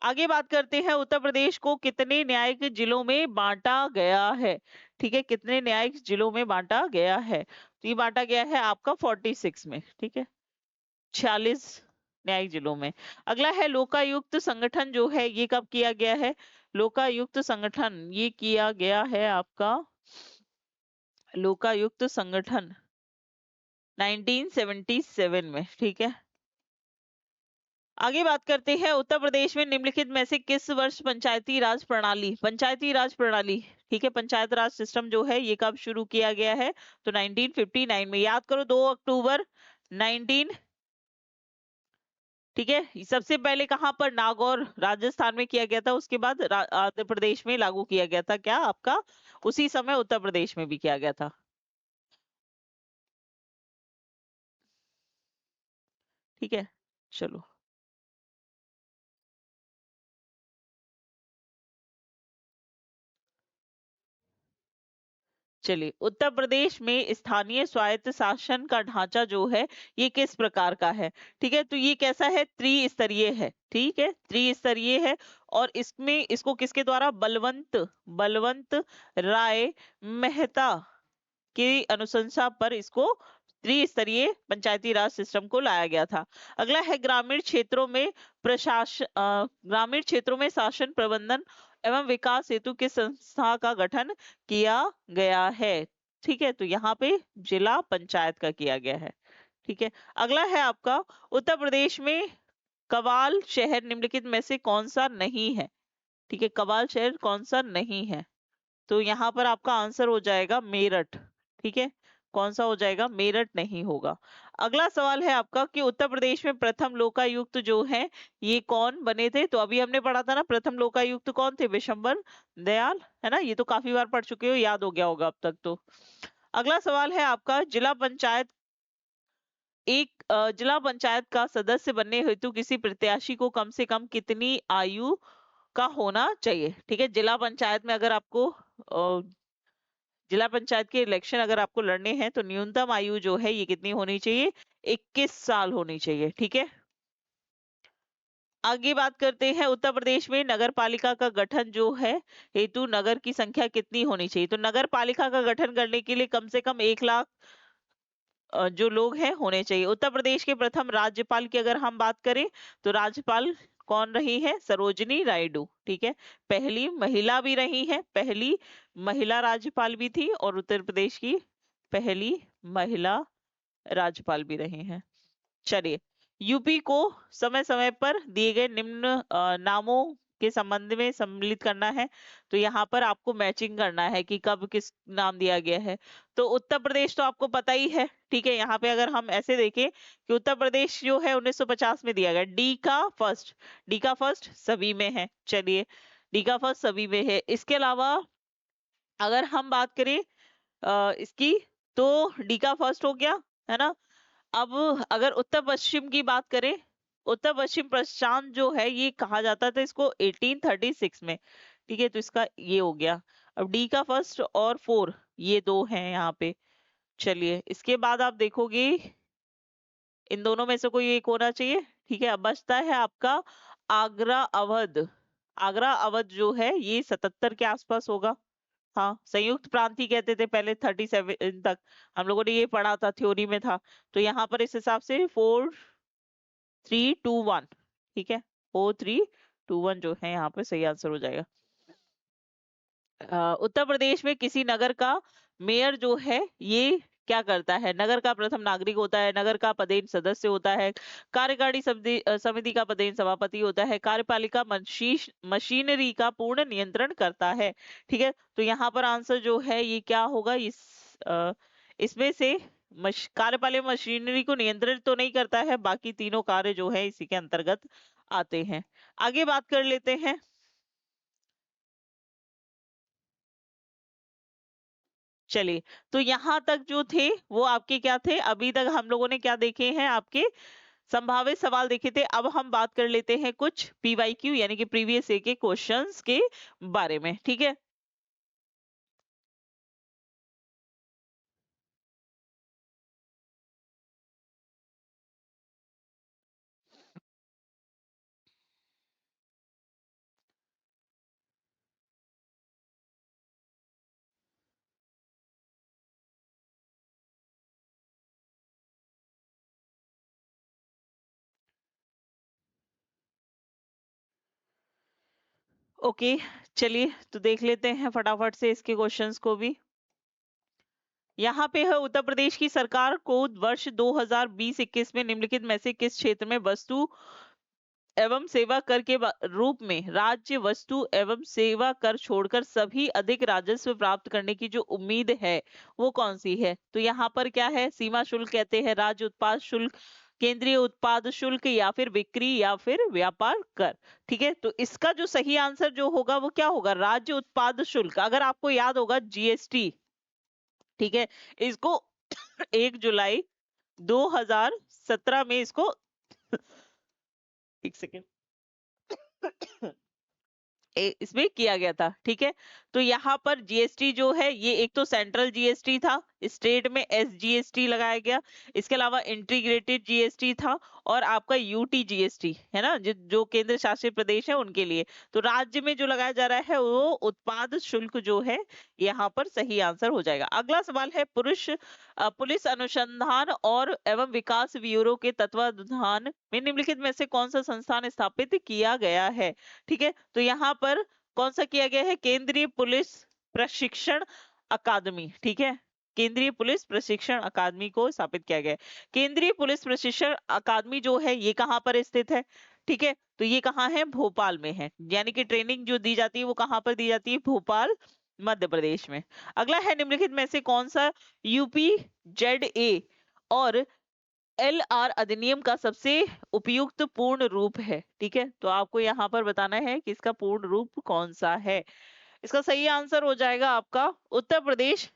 [SPEAKER 1] आगे बात करते हैं, उत्तर प्रदेश को कितने न्यायिक जिलों में बांटा गया है? ठीक है, कितने न्यायिक जिलों में बांटा गया है? तो ये बांटा गया है आपका 46 में। ठीक है, 46 न्यायिक जिलों में। अगला है, लोकायुक्त संगठन जो है ये कब किया गया है? लोकायुक्त संगठन ये किया गया है आपका, लोकायुक्त संगठन 1977 में। ठीक है, आगे बात करते हैं, उत्तर प्रदेश में निम्नलिखित में से किस वर्ष पंचायती राज प्रणाली, ठीक है, पंचायत राज सिस्टम जो है ये कब शुरू किया गया है? तो 1959 में। याद करो, 2 अक्टूबर 19, ठीक है, सबसे पहले कहां पर? नागौर राजस्थान में किया गया था, उसके बाद आंध्र प्रदेश में लागू किया गया था। क्या आपका? उसी समय उत्तर प्रदेश में भी किया गया था। ठीक है, चलो चलिए, उत्तर प्रदेश में स्थानीय स्वायत्त शासन का ढांचा जो है ये किस प्रकार का है? ठीक है, तो ये कैसा है? त्रिस्तरीय है। ठीक है, त्रिस्तरीय है, और इसमें इसको किसके द्वारा? बलवंत राय मेहता की अनुशंसा पर इसको त्रिस्तरीय पंचायती राज सिस्टम को लाया गया था। अगला है, ग्रामीण क्षेत्रों में शासन प्रबंधन एवं विकास हेतु किस संस्था का गठन किया गया है? ठीक है, तो यहाँ पे जिला पंचायत का किया गया है। ठीक है, अगला है आपका, उत्तर प्रदेश में कवाल शहर निम्नलिखित में से कौन सा नहीं है? ठीक है, कवाल शहर कौन सा नहीं है? तो यहाँ पर आपका आंसर हो जाएगा मेरठ। ठीक है, कौन सा हो जाएगा? मेरठ नहीं होगा। अगला सवाल है आपका कि उत्तर प्रदेश में प्रथम लोकायुक्त जो है ये कौन बने थे? तो अभी हमने पढ़ा था ना, प्रथम लोकायुक्त कौन थे? विशंबर दयाल, है ना, ये तो काफी बार पढ़ चुके हो, याद हो गया होगा अब तक तो। अगला सवाल है आपका, जिला पंचायत का सदस्य बनने हेतु किसी प्रत्याशी को कम से कम कितनी आयु का होना चाहिए? ठीक है, जिला पंचायत में अगर आपको जिला पंचायत के इलेक्शन अगर आपको लड़ने हैं तो न्यूनतम आयु जो है ये कितनी होनी चाहिए? 21 साल होनी चाहिए। ठीक है, आगे बात करते हैं, उत्तर प्रदेश में नगर पालिका का गठन जो है हेतु नगर की संख्या कितनी होनी चाहिए? तो नगर पालिका का गठन करने के लिए कम से कम 1 लाख जो लोग हैं होने चाहिए। उत्तर प्रदेश के प्रथम राज्यपाल की अगर हम बात करें तो राज्यपाल कौन रही है? सरोजिनी नायडू। ठीक है, पहली महिला भी रही है, पहली महिला राज्यपाल भी थी और उत्तर प्रदेश की पहली महिला राज्यपाल भी रही हैं। चलिए, यूपी को समय समय पर दिए गए निम्न नामों के संबंध में सम्मिलित करना है। तो यहाँ पर आपको मैचिंग करना है कि कब किस नाम दिया गया है। तो उत्तर प्रदेश तो आपको पता ही है। ठीक है, यहाँ पे अगर हम ऐसे देखें कि उत्तर प्रदेश जो है 1950 में दिया गया, डी का फर्स्ट सभी में है। चलिए, डी का फर्स्ट सभी में है। इसके अलावा अगर हम बात करें इसकी, तो डी का फर्स्ट हो गया, है ना। अब अगर उत्तर पश्चिम की बात करें, उत्तर पश्चिम प्रशांत जो है ये कहा जाता था इसको 1836 में। ठीक है, तो इसका ये हो गया। अब डी का फर्स्ट और फोर ये दो हैं यहाँ पे। चलिए, इसके बाद आप देखोगे इन दोनों में से कोई एक होना चाहिए। ठीक है, अब बचता है आपका आगरा अवध। आगरा अवध जो है ये 77 के आसपास होगा। हाँ, संयुक्त प्रांत कहते थे पहले, 37 तक हम लोगों ने ये पढ़ा था, थ्योरी में था। तो यहाँ पर इस हिसाब से 4321। ठीक है, 4321 जो है यहाँ पे सही आंसर हो जाएगा। उत्तर प्रदेश में किसी नगर का मेयर जो है ये क्या करता है? नगर का प्रथम नागरिक होता है, नगर का पदेन सदस्य होता है, कार्यकारिणी समिति का पदेन सभापति होता है, कार्यपालिका मशीनरी का पूर्ण नियंत्रण करता है। ठीक है, तो यहाँ पर आंसर जो है ये क्या होगा? इसमें से कार्यपालिका मशीनरी को नियंत्रित तो नहीं करता है, बाकी तीनों कार्य जो है इसी के अंतर्गत आते हैं। आगे बात कर लेते हैं। चलिए, तो यहां तक जो थे वो आपके क्या थे? अभी तक हम लोगों ने क्या देखे हैं? आपके संभावित सवाल देखे थे। अब हम बात कर लेते हैं कुछ पीवाईक्यू यानी कि प्रीवियस ईयर के क्वेश्चंस के बारे में। ठीक है, ओके। चलिए, तो देख लेते हैं फटाफट से इसके क्वेश्चंस को भी। यहाँ पे है, उत्तर प्रदेश की सरकार को वर्ष 2020-21 में निम्नलिखित में से किस क्षेत्र में वस्तु एवं सेवा कर के रूप में राज्य वस्तु एवं सेवा कर छोड़कर सभी अधिक राजस्व प्राप्त करने की जो उम्मीद है वो कौन सी है? तो यहाँ पर क्या है? सीमा शुल्क कहते हैं, राज्य उत्पाद शुल्क, केंद्रीय उत्पाद शुल्क, या फिर बिक्री या फिर व्यापार कर। ठीक है, तो इसका जो सही आंसर जो होगा वो क्या होगा? राज्य उत्पाद शुल्क। अगर आपको याद होगा जीएसटी, ठीक है, इसको 1 जुलाई 2017 में इसको एक सेकेंड इसमें किया गया था। ठीक है, तो यहाँ पर जीएसटी जो है ये एक तो सेंट्रल जीएसटी था, स्टेट में एसजीएसटी लगाया गया, इसके अलावा इंटीग्रेटेड जीएसटी था, और आपका यूटी जीएसटी है ना, जो केंद्र शासित प्रदेश है उनके लिए। तो राज्य में जो लगाया जा रहा है वो उत्पाद शुल्क जो है यहाँ पर सही आंसर हो जाएगा। अगला सवाल है, पुलिस अनुसंधान और एवं विकास ब्यूरो के तत्वाधान में निम्नलिखित में से कौन सा संस्थान स्थापित किया गया है? ठीक है, तो यहाँ पर कौन सा किया गया है? केंद्रीय पुलिस प्रशिक्षण अकादमी। ठीक है, केंद्रीय पुलिस प्रशिक्षण अकादमी को स्थापित किया गया है। केंद्रीय पुलिस प्रशिक्षण अकादमी जो है ये कहाँ पर स्थित है? ठीक है, तो ये कहाँ है? भोपाल में है। यानी कि ट्रेनिंग जो दी जाती है वो कहाँ पर दी जाती है? भोपाल, मध्य प्रदेश में। अगला है, निम्नलिखित में से कौन सा यूपी जेड ए और एलआर अधिनियम का सबसे उपयुक्त पूर्ण रूप है? ठीक है, तो आपको यहाँ पर बताना है कि इसका पूर्ण रूप कौन सा है। इसका सही आंसर हो जाएगा आपका उत्तर प्रदेश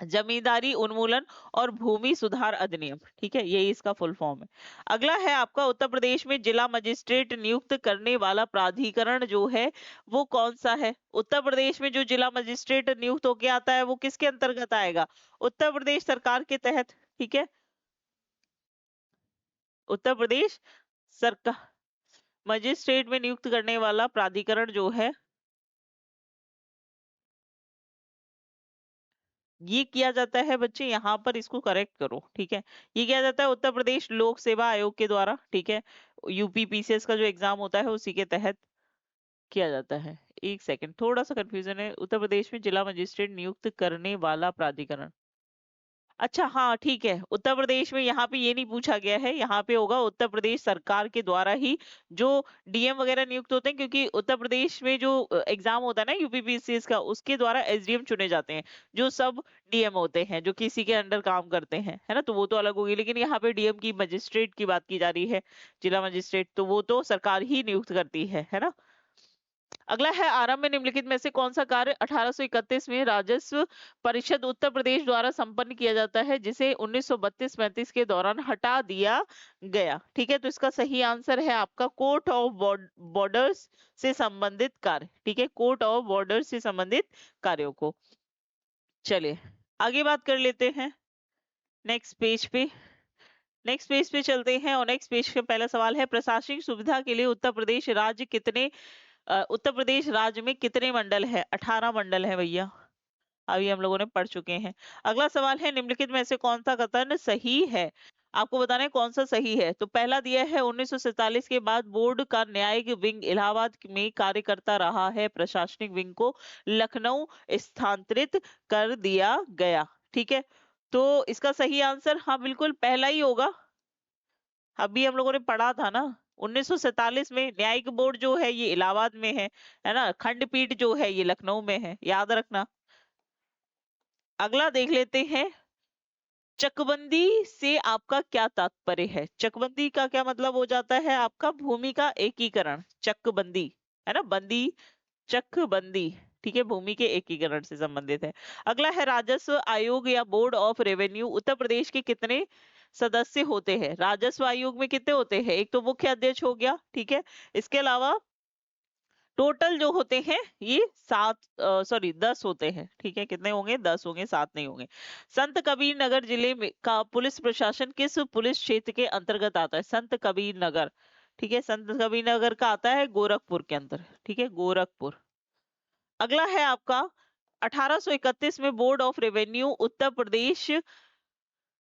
[SPEAKER 1] जमींदारी उन्मूलन और भूमि सुधार अधिनियम। ठीक है, यही इसका फुल फॉर्म है। अगला है आपका, उत्तर प्रदेश में जिला मजिस्ट्रेट नियुक्त करने वाला प्राधिकरण जो है वो कौन सा है? उत्तर प्रदेश में जो जिला मजिस्ट्रेट नियुक्त होके आता है वो किसके अंतर्गत आएगा? उत्तर प्रदेश सरकार के तहत। ठीक है, उत्तर प्रदेश सरकार मजिस्ट्रेट में नियुक्त करने वाला प्राधिकरण जो है ये किया जाता है बच्चे, यहाँ पर इसको करेक्ट करो। ठीक है, ये किया जाता है उत्तर प्रदेश लोक सेवा आयोग के द्वारा। ठीक है, यूपी पीसीएस का जो एग्जाम होता है उसी के तहत किया जाता है। एक सेकंड, थोड़ा सा कंफ्यूजन है। उत्तर प्रदेश में जिला मजिस्ट्रेट नियुक्त करने वाला प्राधिकरण, अच्छा हाँ ठीक है, उत्तर प्रदेश में यहाँ पे ये नहीं पूछा गया है, यहाँ पे होगा उत्तर प्रदेश सरकार के द्वारा ही जो डीएम वगैरह नियुक्त होते हैं, क्योंकि उत्तर प्रदेश में जो एग्जाम होता है ना यूपीपीसीएस का, उसके द्वारा एसडीएम चुने जाते हैं, जो सब डीएम होते हैं जो किसी के अंडर काम करते हैं, है ना, तो वो तो अलग होगी। लेकिन यहाँ पे डीएम की मजिस्ट्रेट की बात की जा रही है, जिला मजिस्ट्रेट, तो वो तो सरकार ही नियुक्त करती है ना। अगला है, आरंभ में निम्नलिखित में से कौन सा कार्य 1831 में राजस्व परिषद उत्तर प्रदेश द्वारा संपन्न किया जाता है जिसे 1932-35 के दौरान हटा दिया गया। ठीक है, तो इसका सही आंसर है आपका कोर्ट ऑफ बॉर्डर्स से संबंधित कार्य। ठीक है, कोर्ट ऑफ बॉर्डर से संबंधित कार्यों को। चलिए आगे बात कर लेते हैं नेक्स्ट पेज पे। नेक्स्ट पेज पे चलते हैं और नेक्स्ट पेज का पहला सवाल है, प्रशासनिक सुविधा के लिए उत्तर प्रदेश राज्य कितने उत्तर प्रदेश राज्य में कितने मंडल है? 18 मंडल है भैया, अभी हम लोगों ने पढ़ चुके हैं। अगला सवाल है, निम्नलिखित में से कौन सा कथन सही है? आपको बताना है कौन सा सही है। तो पहला दिया है 1947 के बाद बोर्ड का न्यायिक विंग इलाहाबाद में कार्य करता रहा है, प्रशासनिक विंग को लखनऊ स्थानांतरित कर दिया गया। ठीक है, तो इसका सही आंसर हाँ बिल्कुल पहला ही होगा। अभी हम लोगों ने पढ़ा था ना, 1947 में न्यायिक बोर्ड जो है ये इलाहाबाद में है ना, खंडपीठ जो है ये लखनऊ में है, याद रखना। अगला देख लेते हैं, चकबंदी से आपका क्या तात्पर्य है? चकबंदी का क्या मतलब हो जाता है आपका? भूमि का एकीकरण, चकबंदी, है ना, बंदी चकबंदी। ठीक है, भूमि के एकीकरण से संबंधित है। अगला है, राजस्व आयोग या board of revenue Uttar Pradesh के कितने सदस्य होते हैं? राजस्व आयोग में कितने होते हैं? एक तो मुख्य अध्यक्ष हो गया, ठीक है, इसके अलावा टोटल जो होते हैं ये 10 होते हैं। ठीक है, कितने होंगे? 10 होंगे, 7 नहीं होंगे। संत कबीर नगर जिले में का पुलिस प्रशासन किस पुलिस क्षेत्र के अंतर्गत आता है? संत कबीर नगर, ठीक है, संत कबीर नगर का आता है गोरखपुर के अंदर। ठीक है, गोरखपुर। अगला है आपका, 1831 में board of revenue Uttar Pradesh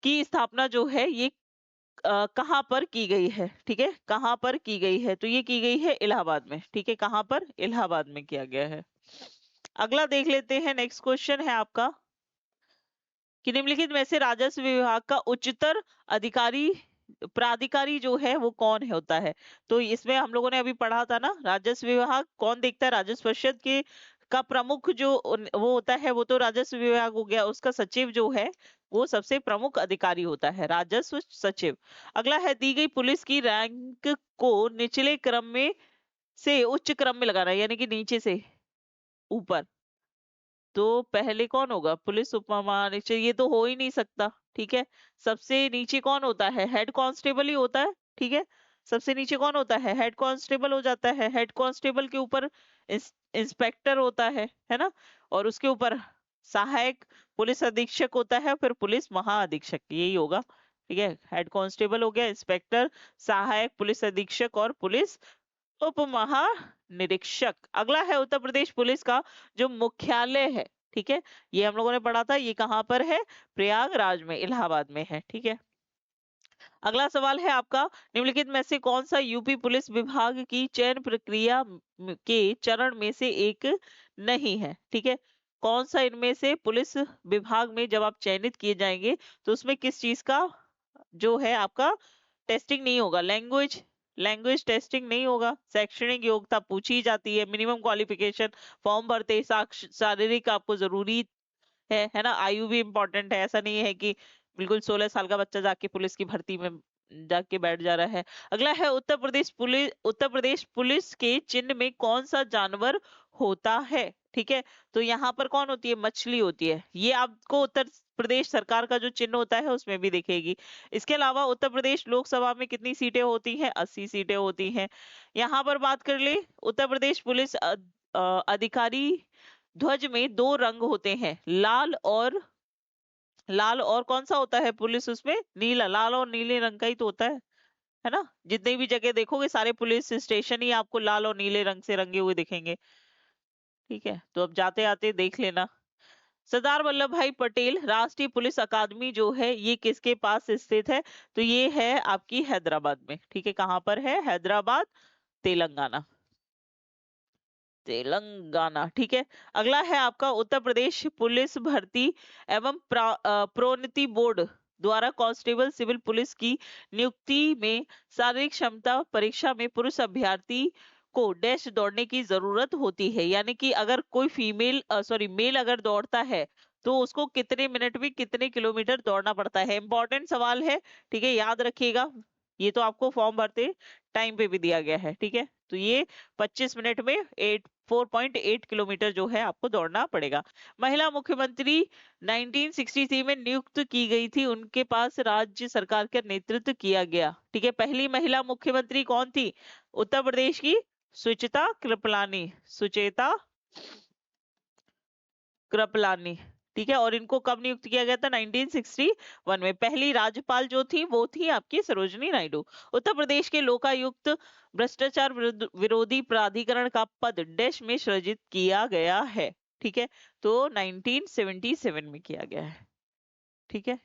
[SPEAKER 1] की स्थापना जो है ये कहाँ पर की गई है? ठीक है, कहाँ पर की गई है? तो ये की गई है इलाहाबाद में। ठीक है, कहाँ पर? इलाहाबाद में किया गया है। अगला देख लेते हैं, नेक्स्ट क्वेश्चन है आपका कि निम्नलिखित में से राजस्व विभाग का उच्चतर अधिकारी प्राधिकारी जो है वो कौन होता है? तो इसमें हम लोगों ने अभी पढ़ा था ना, राजस्व विभाग कौन देखता है? राजस्व परिषद के का प्रमुख जो वो होता है वो तो राजस्व विभाग हो गया, उसका सचिव जो है वो सबसे प्रमुख अधिकारी होता है, राजस्व सचिव। अगला है, दी गई पुलिस की रैंक को निचले क्रम में से उच्च क्रम में लगाना, यानी कि नीचे से ऊपर। तो पहले कौन होगा? पुलिस उप महानिरीक्षक, ये तो हो ही नहीं सकता। ठीक है, सबसे नीचे कौन होता है? हेड कांस्टेबल ही होता है। ठीक है, सबसे नीचे कौन होता है? हेड कांस्टेबल हो जाता है। हेड कांस्टेबल के ऊपर इंस्पेक्टर होता है ना, और उसके ऊपर सहायक पुलिस अधीक्षक होता है, फिर पुलिस महाअधीक्षक, यही होगा। ठीक है, हेड कांस्टेबल हो गया, इंस्पेक्टर, सहायक पुलिस अधीक्षक और पुलिस उप महानिरीक्षक। अगला है, उत्तर प्रदेश पुलिस का जो मुख्यालय है, ठीक है, ये हम लोगों ने पढ़ा था, ये कहाँ पर है? प्रयागराज में, इलाहाबाद में है। ठीक है, अगला सवाल है आपका, निम्नलिखित में से कौन सा यूपी पुलिस विभाग की चयन प्रक्रिया के चरण में से एक नहीं है? ठीक है, कौन सा इनमें से पुलिस विभाग में जब आप चयनित किए जाएंगे तो उसमें किस चीज का जो है आपका टेस्टिंग नहीं होगा? लैंग्वेज, लैंग्वेज टेस्टिंग नहीं होगा, शैक्षणिक योग्यता पूछी जाती है, मिनिमम क्वालिफिकेशन, फॉर्म भरते शारीरिक आपको जरूरी है ना, आयु भी इंपॉर्टेंट है, ऐसा नहीं है कि बिल्कुल 16 साल का बच्चा जाके पुलिस की भर्ती में जाके बैठ जा रहा है। अगला है, उत्तर प्रदेश पुलिस के चिन्ह में कौन सा जानवर होता है? ठीक है, तो यहाँ पर कौन होती है? मछली होती है, ये आपको उत्तर प्रदेश सरकार का जो चिन्ह होता है उसमें भी दिखेगी। इसके अलावा उत्तर प्रदेश लोकसभा में कितनी सीटें होती हैं? 80 सीटें होती हैं। यहाँ पर बात कर ले, उत्तर प्रदेश पुलिस अधिकारी ध्वज में 2 रंग होते हैं, लाल और कौन सा होता है पुलिस उसमें? नीला, लाल और नीले रंग का ही तो होता है ना। जितने भी जगह देखोगे सारे पुलिस स्टेशन ही आपको लाल और नीले रंग से रंगे हुए दिखेंगे। ठीक है, तो अब जाते आते देख लेना। सरदार वल्लभ भाई पटेल राष्ट्रीय पुलिस अकादमी जो है ये किसके पास स्थित है? तो ये है आपकी हैदराबाद में। ठीक है, कहाँ पर है? हैदराबाद, तेलंगाना। तेलंगाना, ठीक है। अगला है आपका उत्तर प्रदेश पुलिस भर्ती एवं प्रोन्नति बोर्ड द्वारा कांस्टेबल सिविल पुलिस की नियुक्ति में शारीरिक क्षमता परीक्षा में पुरुष अभ्यर्थी को डैश दौड़ने की जरूरत होती है। यानी कि अगर कोई मेल अगर दौड़ता है तो उसको कितने मिनट में कितने किलोमीटर दौड़ना पड़ता है। इंपॉर्टेंट सवाल है, ठीक है, याद रखिएगा। ये तो आपको फॉर्म भरते टाइम पे भी दिया गया है। ठीक है, तो ये 25 मिनट में 4.8 किलोमीटर जो है आपको दौड़ना पड़ेगा। महिला मुख्यमंत्री 1963 में नियुक्त की गई थी, उनके पास राज्य सरकार का नेतृत्व किया गया। ठीक है, पहली महिला मुख्यमंत्री कौन थी? उत्तर प्रदेश की सुचिता कृपलानी, सुचेता कृपलानी। ठीक है, और इनको कब नियुक्त किया गया था? 1961 में। पहली राज्यपाल जो थी वो थी आपकी सरोजनी नायडू। उत्तर प्रदेश के लोकायुक्त भ्रष्टाचार विरोधी प्राधिकरण का पद डैश में सृजित किया गया है। ठीक है, तो 1977 में किया गया है। ठीक है,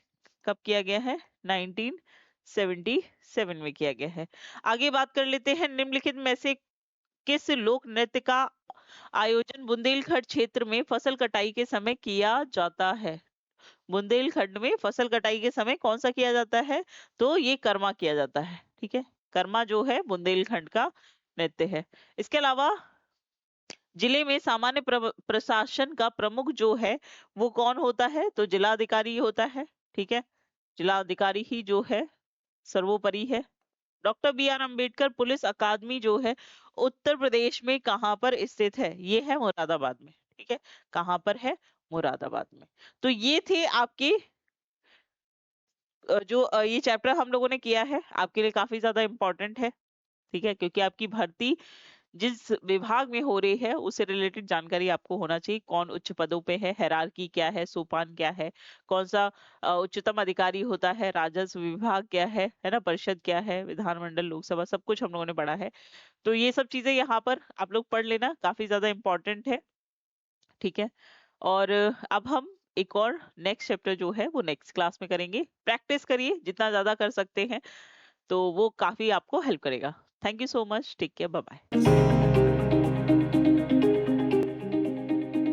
[SPEAKER 1] कब किया गया है? 1977 में किया गया है। आगे बात कर लेते हैं, निम्नलिखित में से किस लोक नृत्य का आयोजन बुंदेलखंड क्षेत्र में फसल कटाई के समय किया जाता है? बुंदेलखंड में फसल कटाई के समय कौन सा किया जाता है? तो ये कर्मा किया जाता है। ठीक है, कर्मा जो है बुंदेलखंड का नृत्य है। इसके अलावा जिले में सामान्य प्रशासन का प्रमुख जो है वो कौन होता है? तो जिलाधिकारी होता है। ठीक है, जिलाधिकारी ही जो है सर्वोपरि है। Doctor B R Ambedkar police academy जो है उत्तर प्रदेश में कहां पर स्थित है? ये है मुरादाबाद में। ठीक है, कहां पर है? मुरादाबाद में। तो ये थे आपके ये चैप्टर हम लोगों ने किया है, आपके लिए काफी ज्यादा इंपॉर्टेंट है। ठीक है, क्योंकि आपकी भर्ती जिस विभाग में हो रही है उससे रिलेटेड जानकारी आपको होना चाहिए। कौन उच्च पदों पे है, हायरार्की क्या है, सोपान क्या है, कौन सा उच्चतम अधिकारी होता है, राजस्व विभाग क्या है ना, परिषद क्या है, विधानमंडल, लोकसभा, सब कुछ हम लोगों ने पढ़ा है। तो ये सब चीजें यहाँ पर आप लोग पढ़ लेना, काफी ज्यादा इंपॉर्टेंट है। ठीक है, और अब हम एक और नेक्स्ट चैप्टर जो है वो नेक्स्ट क्लास में करेंगे। प्रैक्टिस करिए जितना ज्यादा कर सकते हैं, तो वो काफी आपको हेल्प करेगा। Thank you so much, take care, bye bye.